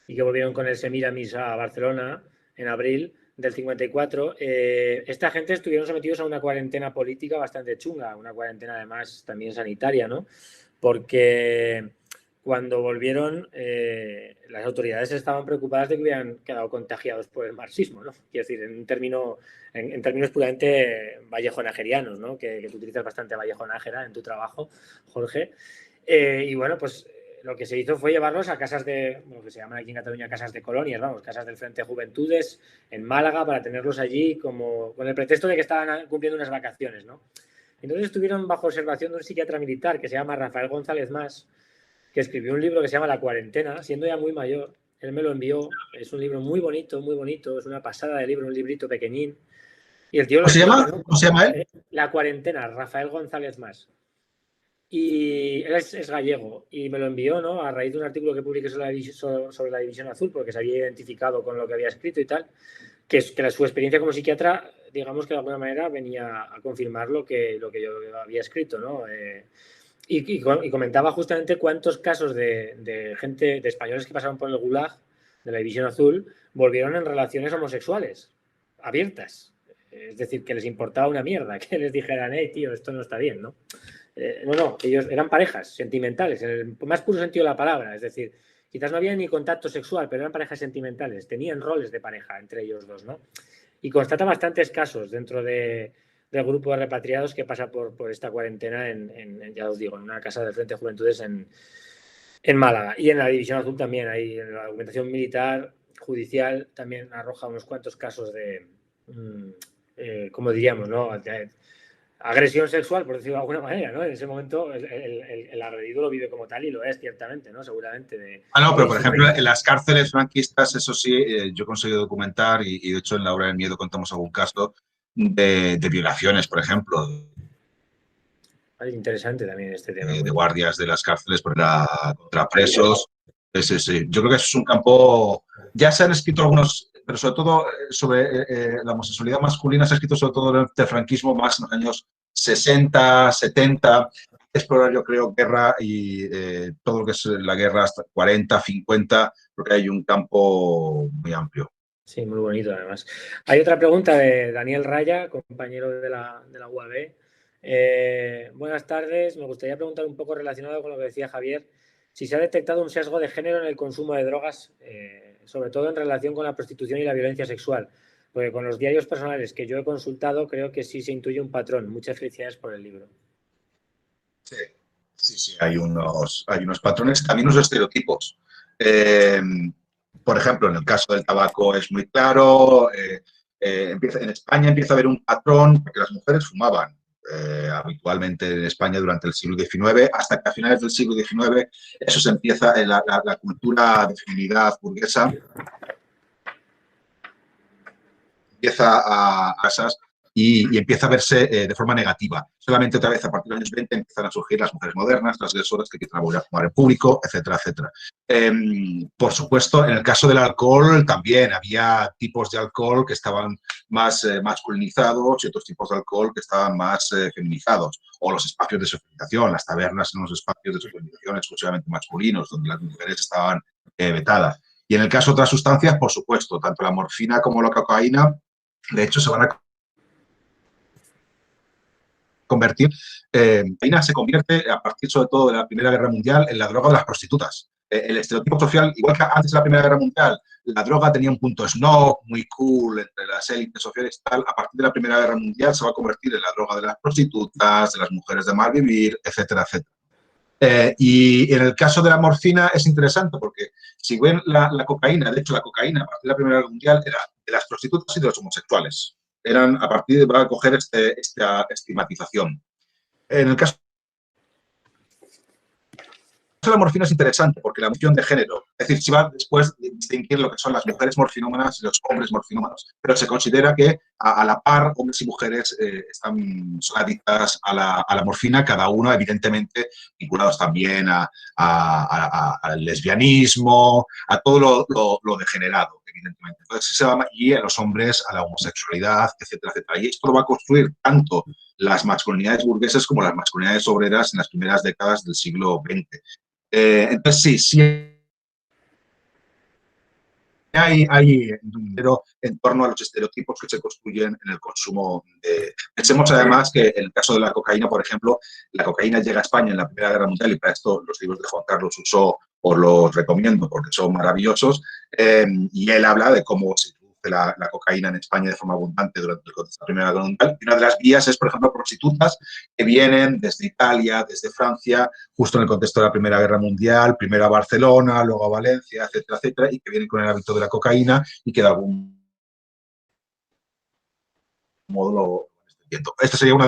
S2: y que volvieron con el Semiramis a Barcelona en abril del 54, esta gente estuvieron sometidos a una cuarentena política bastante chunga, una cuarentena además también sanitaria, ¿no? Porque cuando volvieron, las autoridades estaban preocupadas de que hubieran quedado contagiados por el marxismo, ¿no? Quiero decir, en términos puramente vallejona-gerianos, ¿no? Que tú utilizas bastante vallejona-gera en tu trabajo, Jorge. Y bueno, pues lo que se hizo fue llevarlos a casas de, lo que se llaman aquí en Cataluña casas de colonias, vamos, casas del Frente de Juventudes en Málaga, para tenerlos allí como con el pretexto de que estaban cumpliendo unas vacaciones, ¿no? Entonces estuvieron bajo observación de un psiquiatra militar que se llama Rafael González Mas, que escribió un libro que se llama La cuarentena, siendo ya muy mayor. Él me lo envió, es un libro muy bonito, es una pasada de libro, un librito pequeñín. Y el tío
S3: ¿Cómo se llama? ¿Cómo se llama él?
S2: La cuarentena, Rafael González Mas. Y él es gallego y me lo envió, ¿no? A raíz de un artículo que publiqué sobre la División Azul, porque se había identificado con lo que había escrito y tal, que su experiencia como psiquiatra, digamos que de alguna manera venía a confirmar lo que yo había escrito, ¿no? Y comentaba justamente cuántos casos de gente, de españoles que pasaron por el Gulag de la División Azul, volvieron en relaciones homosexuales, abiertas. Es decir, que les importaba una mierda, que les dijeran, hey, tío, esto no está bien, ¿no? No, ellos eran parejas sentimentales, en el más puro sentido de la palabra. Es decir, quizás no había ni contacto sexual, pero eran parejas sentimentales, tenían roles de pareja entre ellos dos, ¿no? Y constata bastantes casos dentro del grupo de repatriados que pasa por esta cuarentena ya os digo, en una casa del Frente de Juventudes en Málaga. Y en la División Azul también, ahí en la documentación militar, judicial, también arroja unos cuantos casos de, como diríamos, ¿no? Agresión sexual, por decirlo de alguna manera, ¿no? En ese momento el agredido lo vive como tal y lo es, ciertamente, ¿no? Seguramente.
S3: No, pero por ejemplo, en las cárceles franquistas, eso sí, yo he conseguido documentar y de hecho en la obra del miedo contamos algún caso de violaciones, por ejemplo.
S2: Es interesante también este tema.
S3: De guardias de las cárceles contra presos. Sí. Yo creo que eso es un campo... Ya se han escrito algunos pero sobre todo sobre la homosexualidad masculina se ha escrito sobre todo durante el franquismo, más en los años 60, 70, explorar, yo creo, guerra y todo lo que es la guerra hasta 40, 50, porque hay un campo muy amplio.
S2: Sí, muy bonito además. Hay otra pregunta de Daniel Raya, compañero de la UAB. Buenas tardes, me gustaría preguntar un poco relacionado con lo que decía Javier, si se ha detectado un sesgo de género en el consumo de drogas, sobre todo en relación con la prostitución y la violencia sexual, porque con los diarios personales que yo he consultado creo que sí se intuye un patrón. Muchas felicidades por el libro.
S3: Sí, sí, sí. Hay unos patrones, también unos estereotipos. Por ejemplo, en el caso del tabaco es muy claro. En España empieza a haber un patrón, porque las mujeres fumaban habitualmente en España durante el siglo XIX, hasta que a finales del siglo XIX eso se empieza, la cultura de feminidad burguesa empieza a esas y empieza a verse de forma negativa. Solamente otra vez a partir de los años 20 empiezan a surgir las mujeres modernas, transgresoras que empiezan a volver a fumar en público, etcétera, etcétera. Por supuesto, en el caso del alcohol también había tipos de alcohol que estaban más masculinizados y otros tipos de alcohol que estaban más feminizados. O los espacios de socialización, las tabernas en los espacios de socialización exclusivamente masculinos, donde las mujeres estaban vetadas. Y en el caso de otras sustancias, por supuesto, tanto la morfina como la cocaína, de hecho, se van a convertir, la cocaína se convierte a partir sobre todo de la Primera Guerra Mundial en la droga de las prostitutas. El estereotipo social, igual que antes de la Primera Guerra Mundial, la droga tenía un punto snob, muy cool entre las élites sociales y tal, a partir de la Primera Guerra Mundial se va a convertir en la droga de las prostitutas, de las mujeres de mal vivir, etcétera, etcétera. Y en el caso de la morfina es interesante porque si ven la cocaína, de hecho la cocaína a partir de la Primera Guerra Mundial era de las prostitutas y de los homosexuales. Eran a partir de, va a coger esta estigmatización. En el caso de la morfina es interesante porque la cuestión de género, es decir, se va después de distinguir lo que son las mujeres morfinómanas y los hombres morfinómanos, pero se considera que a la par hombres y mujeres son adictas a la morfina, cada uno evidentemente vinculados también al lesbianismo, a todo lo degenerado, evidentemente. Entonces se va, y a los hombres a la homosexualidad, etcétera, etcétera. Y esto lo va a construir tanto las masculinidades burguesas como las masculinidades obreras en las primeras décadas del siglo XX. Entonces, sí hay dinero en torno a los estereotipos que se construyen en el consumo de... Pensemos además que en el caso de la cocaína, por ejemplo, la cocaína llega a España en la Primera Guerra Mundial y para esto los libros de Juan Carlos Usó os los recomiendo porque son maravillosos, y él habla de cómo se introduce la cocaína en España de forma abundante durante el contexto de la Primera Guerra Mundial. Y una de las vías es, por ejemplo, prostitutas que vienen desde Italia, desde Francia, justo en el contexto de la Primera Guerra Mundial, primero a Barcelona, luego a Valencia, etcétera, etcétera, y que vienen con el hábito de la cocaína y que de algún modo lo están viendo. Esta sería una...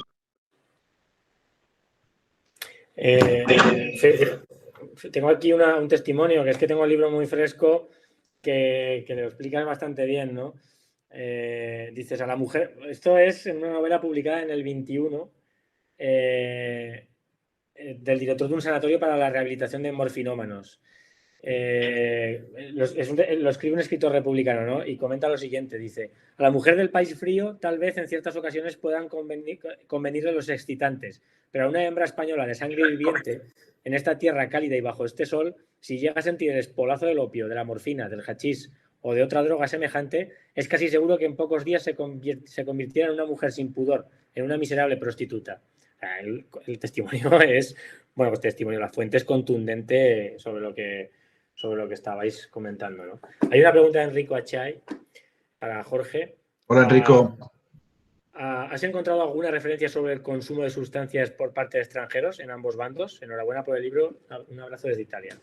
S2: Tengo aquí un testimonio, que es que tengo el libro muy fresco, que lo explicas bastante bien, ¿no? Dices a la mujer, esto es en una novela publicada en el 21, del director de un sanatorio para la rehabilitación de morfinómanos. Lo escribe un escritor republicano, ¿no? Y comenta lo siguiente, dice: a la mujer del país frío tal vez en ciertas ocasiones puedan convenirle los excitantes, pero a una hembra española de sangre viviente en esta tierra cálida y bajo este sol, si llega a sentir el espolazo del opio, de la morfina, del hachís o de otra droga semejante, es casi seguro que en pocos días se convirtiera en una mujer sin pudor, en una miserable prostituta. El testimonio es, bueno, pues testimonio, la fuente es contundente sobre lo que estabais comentando, ¿no? Hay una pregunta de Enrico Achay para Jorge.
S3: Hola, Enrico.
S2: ¿Has encontrado alguna referencia sobre el consumo de sustancias por parte de extranjeros en ambos bandos? Enhorabuena por el libro. Un abrazo desde Italia.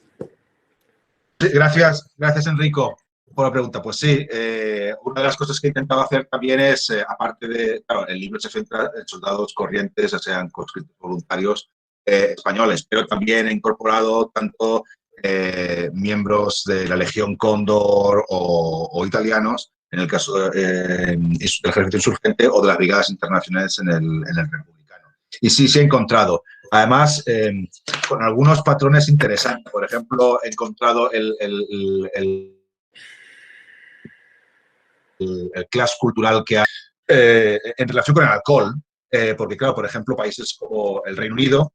S3: Sí, gracias, Enrico, por la pregunta. Pues sí, una de las cosas que he intentado hacer también es, aparte de, claro, el libro se centra en soldados corrientes, ya sean conscriptos voluntarios españoles, pero también he incorporado tanto miembros de la Legión Cóndor o italianos, en el caso del ejército insurgente, o de las brigadas internacionales en el republicano. Y sí he encontrado. Además, con algunos patrones interesantes. Por ejemplo, he encontrado el clash cultural que hay en relación con el alcohol, porque claro, por ejemplo, países como el Reino Unido,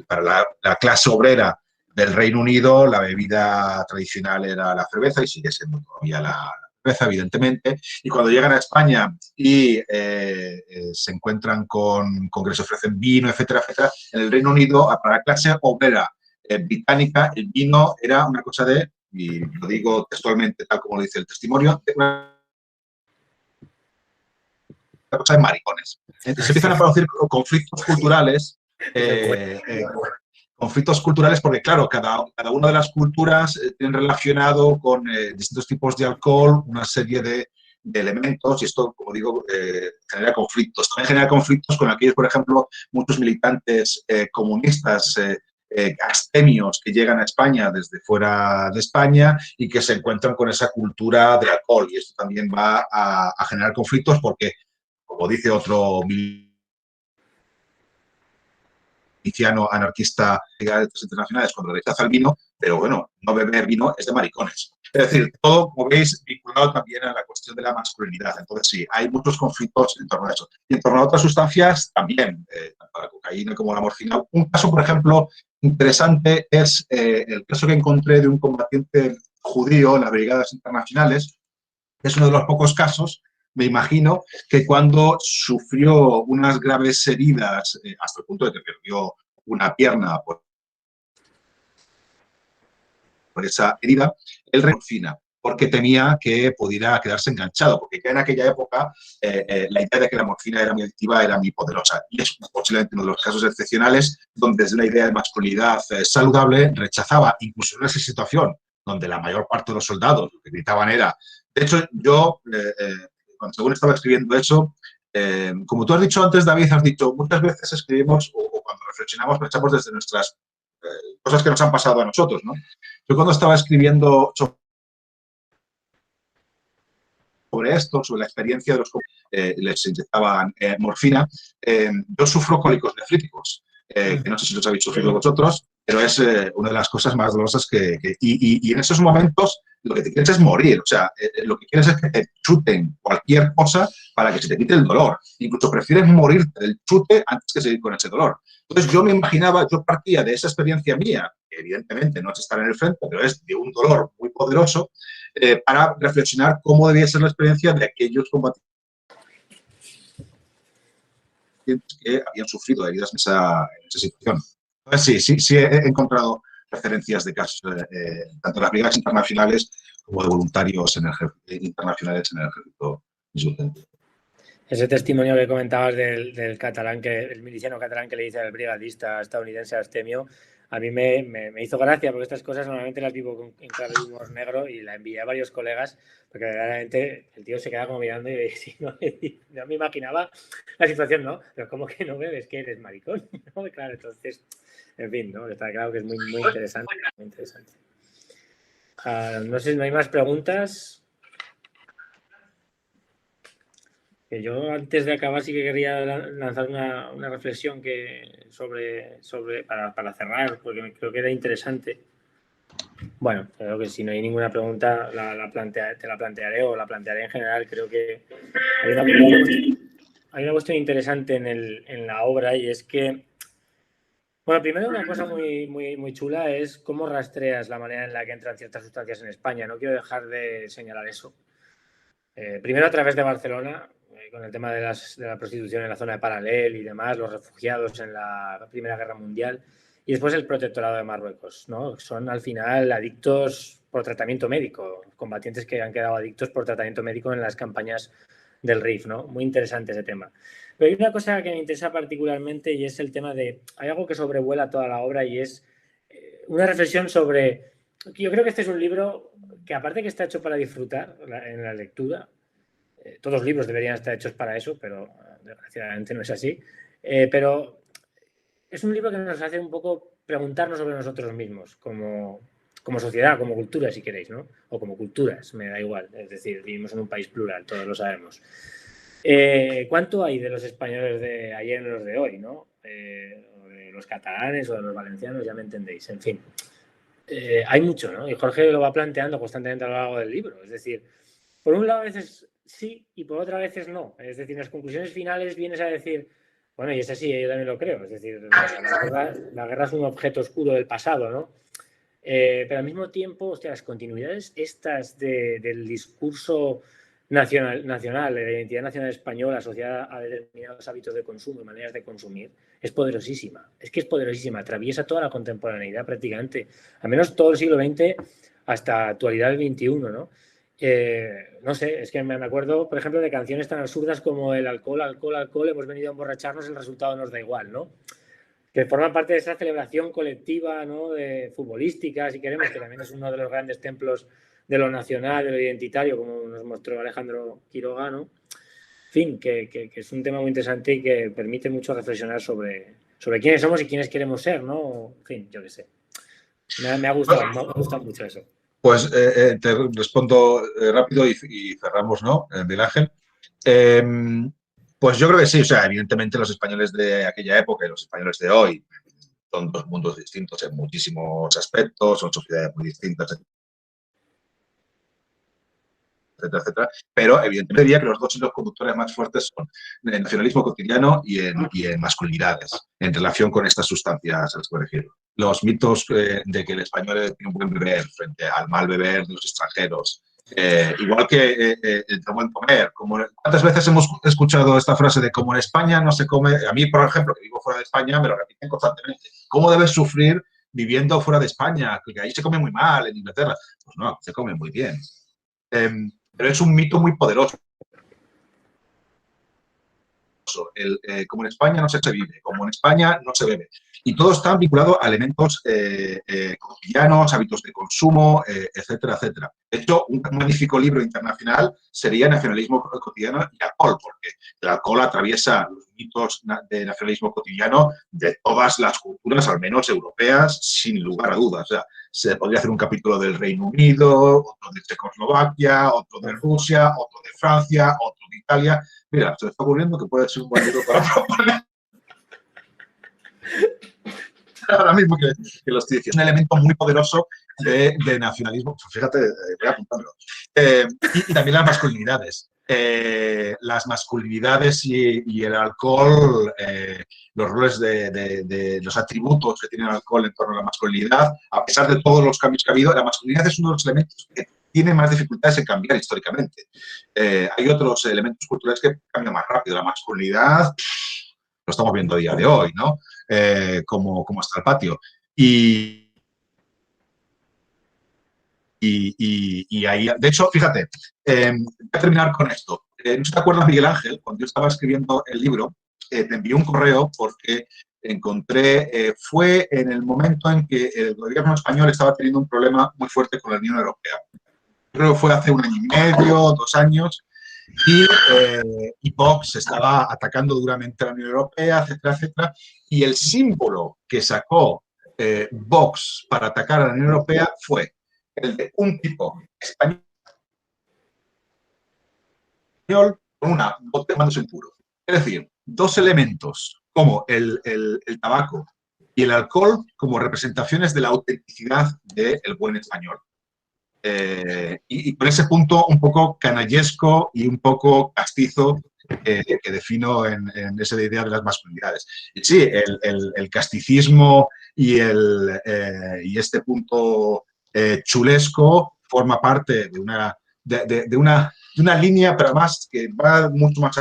S3: para la clase obrera del Reino Unido, la bebida tradicional era la cerveza y sigue siendo todavía la cerveza, evidentemente. Y cuando llegan a España y se encuentran con que les ofrecen vino, etcétera, etcétera, en el Reino Unido, para la clase obrera británica, el vino era una cosa de, y lo digo textualmente tal como lo dice el testimonio, una cosa de maricones. Entonces se empiezan a producir conflictos culturales, porque, claro, cada una de las culturas tiene relacionado con distintos tipos de alcohol una serie de elementos y esto, como digo, genera conflictos. También genera conflictos con aquellos, por ejemplo, muchos militantes comunistas abstemios que llegan a España desde fuera de España y que se encuentran con esa cultura de alcohol. Y esto también va a generar conflictos porque, como dice otro miliciano anarquista de derechos internacionales, cuando rechaza el vino, pero bueno, no beber vino es de maricones. Es decir, todo, como veis, vinculado también a la cuestión de la masculinidad. Entonces, sí, hay muchos conflictos en torno a eso. Y en torno a otras sustancias también, tanto la cocaína como la morfina. Un caso, por ejemplo, interesante es el caso que encontré de un combatiente judío en las brigadas internacionales. Es uno de los pocos casos, me imagino, que cuando sufrió unas graves heridas, hasta el punto de que perdió una pierna por esa herida, él morfina, porque temía que pudiera quedarse enganchado, porque ya en aquella época la idea de que la morfina era muy adictiva era muy poderosa. Y es posiblemente uno de los casos excepcionales donde desde una idea de masculinidad saludable rechazaba, incluso en esa situación donde la mayor parte de los soldados lo que gritaban era... De hecho, yo, según estaba escribiendo eso, como tú has dicho antes, David, has dicho, muchas veces escribimos o cuando reflexionamos pensamos desde nuestras cosas que nos han pasado a nosotros, ¿no? Yo cuando estaba escribiendo sobre esto, sobre la experiencia de los que les inyectaban morfina, yo sufro cólicos nefríticos, que no sé si los habéis sufrido vosotros, pero es una de las cosas más dolorosas y en esos momentos lo que te quieres es morir, o sea, lo que quieres es que te chuten cualquier cosa para que se te quite el dolor. Incluso prefieres morirte del chute antes que seguir con ese dolor. Entonces yo me imaginaba, yo partía de esa experiencia mía, que evidentemente no es estar en el frente, pero es de un dolor muy poderoso, para reflexionar cómo debía ser la experiencia de aquellos combatientes que habían sufrido heridas en esa situación. Entonces, sí he encontrado referencias de casos, tanto de las brigadas internacionales como de voluntarios internacionales en el ejército insurgente.
S2: Ese testimonio que comentabas del catalán, el miliciano catalán que le dice al brigadista estadounidense Astemio, a mí me hizo gracia porque estas cosas normalmente las vivo en clave de humor negro y la envié a varios colegas porque verdaderamente el tío se queda como mirando y si no me imaginaba la situación, ¿no? Pero ¿cómo que no bebes? Que eres maricón, ¿no? Claro, entonces, en fin, ¿no? Está claro que es muy, muy interesante. Muy interesante. No sé, ¿no hay más preguntas? Que yo antes de acabar sí que quería lanzar una reflexión para cerrar, porque creo que era interesante. Bueno, creo que si no hay ninguna pregunta te la plantearé o la plantearé en general. Creo que hay una cuestión interesante en la obra y es que, bueno, primero una cosa muy, muy, muy chula es cómo rastreas la manera en la que entran ciertas sustancias en España. No quiero dejar de señalar eso. Primero a través de Barcelona, con el tema de la prostitución en la zona de Paral·lel y demás, los refugiados en la Primera Guerra Mundial, y después el protectorado de Marruecos, ¿no? Son al final adictos por tratamiento médico, combatientes que han quedado adictos por tratamiento médico en las campañas del RIF, ¿no? Muy interesante ese tema. Pero hay una cosa que me interesa particularmente y es el tema hay algo que sobrevuela toda la obra y es una reflexión sobre... Yo creo que este es un libro que aparte que está hecho para disfrutar en la lectura, todos los libros deberían estar hechos para eso, pero desgraciadamente no es así, pero es un libro que nos hace un poco preguntarnos sobre nosotros mismos, como sociedad, como cultura, si queréis, ¿no? O como culturas, me da igual, es decir, vivimos en un país plural, todos lo sabemos. ¿Cuánto hay de los españoles de ayer en los de hoy, ¿no? O de los catalanes o de los valencianos, ya me entendéis, en fin. hay mucho, ¿no? Y Jorge lo va planteando constantemente a lo largo del libro. Es decir, por un lado a veces sí y por otra veces no. Es decir, en las conclusiones finales vienes a decir, bueno, y es así, yo también lo creo. Es decir, la guerra es un objeto oscuro del pasado, ¿no? Pero al mismo tiempo, hostia, las continuidades estas del discurso nacional, de la identidad nacional española asociada a determinados hábitos de consumo y maneras de consumir, es poderosísima. Es que es poderosísima, atraviesa toda la contemporaneidad prácticamente, al menos todo el siglo XX hasta actualidad del XXI, ¿no? No sé, es que me acuerdo, por ejemplo, de canciones tan absurdas como el alcohol, alcohol, alcohol, hemos venido a emborracharnos, el resultado nos da igual, ¿no? Que forma parte de esa celebración colectiva, ¿no? De futbolística, si queremos, que también es uno de los grandes templos de lo nacional, de lo identitario, como nos mostró Alejandro Quiroga, ¿no? En fin, que es un tema muy interesante y que permite mucho reflexionar sobre quiénes somos y quiénes queremos ser, ¿no? En fin, yo qué sé. Me ha gustado mucho eso.
S3: Pues te respondo rápido y cerramos, ¿no? Miguel Ángel. Pues yo creo que sí, o sea, evidentemente los españoles de aquella época y los españoles de hoy son dos mundos distintos en muchísimos aspectos, son sociedades muy distintas, etcétera, etcétera. Pero evidentemente diría que los dos hilos conductores más fuertes son el nacionalismo cotidiano y en masculinidades, en relación con estas sustancias a las que me refiero. Los mitos de que el español tiene un buen beber frente al mal beber de los extranjeros. Igual que el buen comer. ¿Cuántas veces hemos escuchado esta frase de como en España no se come? A mí, por ejemplo, que vivo fuera de España, me lo repiten constantemente. ¿Cómo debes sufrir viviendo fuera de España? Que ahí se come muy mal, en Inglaterra. Pues no, se come muy bien. Pero es un mito muy poderoso. Como en España no se vive, como en España no se bebe. Y todo está vinculado a elementos cotidianos, hábitos de consumo, etcétera, etcétera. De hecho, un magnífico libro internacional sería Nacionalismo cotidiano y alcohol, porque el alcohol atraviesa los mitos de nacionalismo cotidiano de todas las culturas, al menos europeas, sin lugar a dudas. O sea, se podría hacer un capítulo del Reino Unido, otro de Checoslovaquia, otro de Rusia, otro de Francia, otro de Italia. Mira, se me está ocurriendo que puede ser un buen libro para proponer. Ahora mismo que lo estoy diciendo. Es un elemento muy poderoso de nacionalismo. Fíjate, voy a apuntarlo. Y también las masculinidades. Las masculinidades y el alcohol, los roles de los atributos que tiene el alcohol en torno a la masculinidad, a pesar de todos los cambios que ha habido, la masculinidad es uno de los elementos que tiene más dificultades en cambiar históricamente. Hay otros elementos culturales que cambian más rápido. La masculinidad lo estamos viendo a día de hoy, ¿no? Como está el patio. Y ahí, de hecho, fíjate, voy a terminar con esto. ¿No te acuerdas, Miguel Ángel, cuando yo estaba escribiendo el libro, te envié un correo porque encontré, fue en el momento en que el gobierno español estaba teniendo un problema muy fuerte con la Unión Europea. Creo que fue hace 1 año y medio, 2 años, y Vox estaba atacando duramente a la Unión Europea, etcétera, etcétera, y el símbolo que sacó Vox para atacar a la Unión Europea fue el de un tipo español con una botella tomándose un puro. Es decir, 2 elementos como el tabaco y el alcohol como representaciones de la autenticidad del buen español. Y por ese punto un poco canallesco y un poco castizo que defino en esa idea de las masculinidades. Y sí, el casticismo y este punto chulesco forma parte de una línea, pero además que va mucho más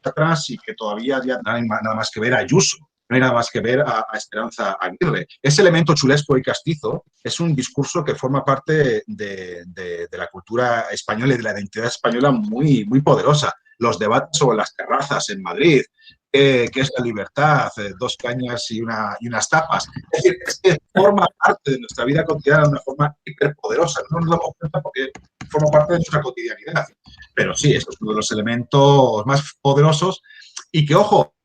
S3: atrás y que todavía ya no hay nada más que ver a Ayuso. No hay nada más que ver a Esperanza Aguirre. Ese elemento chulesco y castizo es un discurso que forma parte de la cultura española y de la identidad española muy, muy poderosa. Los debates sobre las terrazas en Madrid, que es la libertad, 2 cañas y unas tapas. Es decir, es que forma parte de nuestra vida cotidiana de una forma hiperpoderosa. No nos damos cuenta porque forma parte de nuestra cotidianidad. Pero sí, esto es uno de los elementos más poderosos y que, ojo,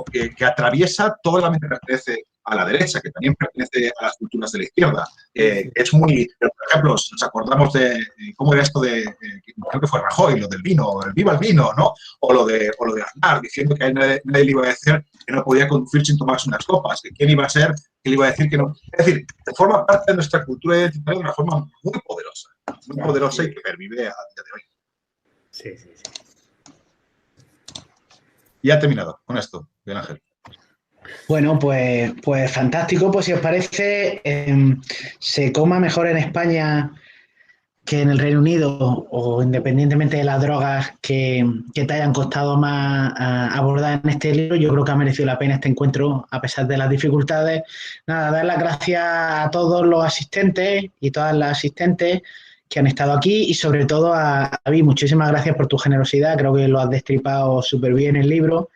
S3: que atraviesa toda la que pertenece a la derecha, que también pertenece a las culturas de la izquierda. Es muy, por ejemplo, si nos acordamos de cómo era esto creo que fue Rajoy, lo del vino, el viva el vino, ¿no? O lo de Aznar, diciendo que a nadie le iba a decir que no podía conducir sin tomarse unas copas, que quién iba a ser, que le iba a decir que no. Es decir, forma parte de nuestra cultura identitaria de una forma muy poderosa y que pervive a día de hoy.
S2: Sí, sí, sí.
S3: Y ha terminado con esto, Miguel Ángel.
S1: Bueno, pues fantástico. Pues si os parece, se coma mejor en España que en el Reino Unido, o independientemente de las drogas que te hayan costado más abordar en este libro, yo creo que ha merecido la pena este encuentro a pesar de las dificultades. Nada, dar las gracias a todos los asistentes y todas las asistentes que han estado aquí y sobre todo a David, muchísimas gracias por tu generosidad, creo que lo has destripado súper bien el libro.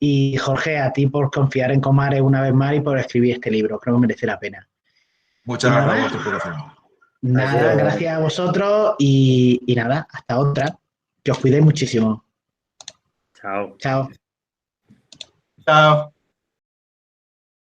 S1: Y Jorge, a ti por confiar en Comares una vez más y por escribir este libro, creo que merece la pena.
S3: Muchas
S1: Nada
S3: gracias a
S1: más.
S3: vosotros por hacerlo.
S1: Nada, gracias a vosotros y nada, hasta otra. Que os cuidéis muchísimo.
S2: Chao.
S1: Chao.
S3: Chao.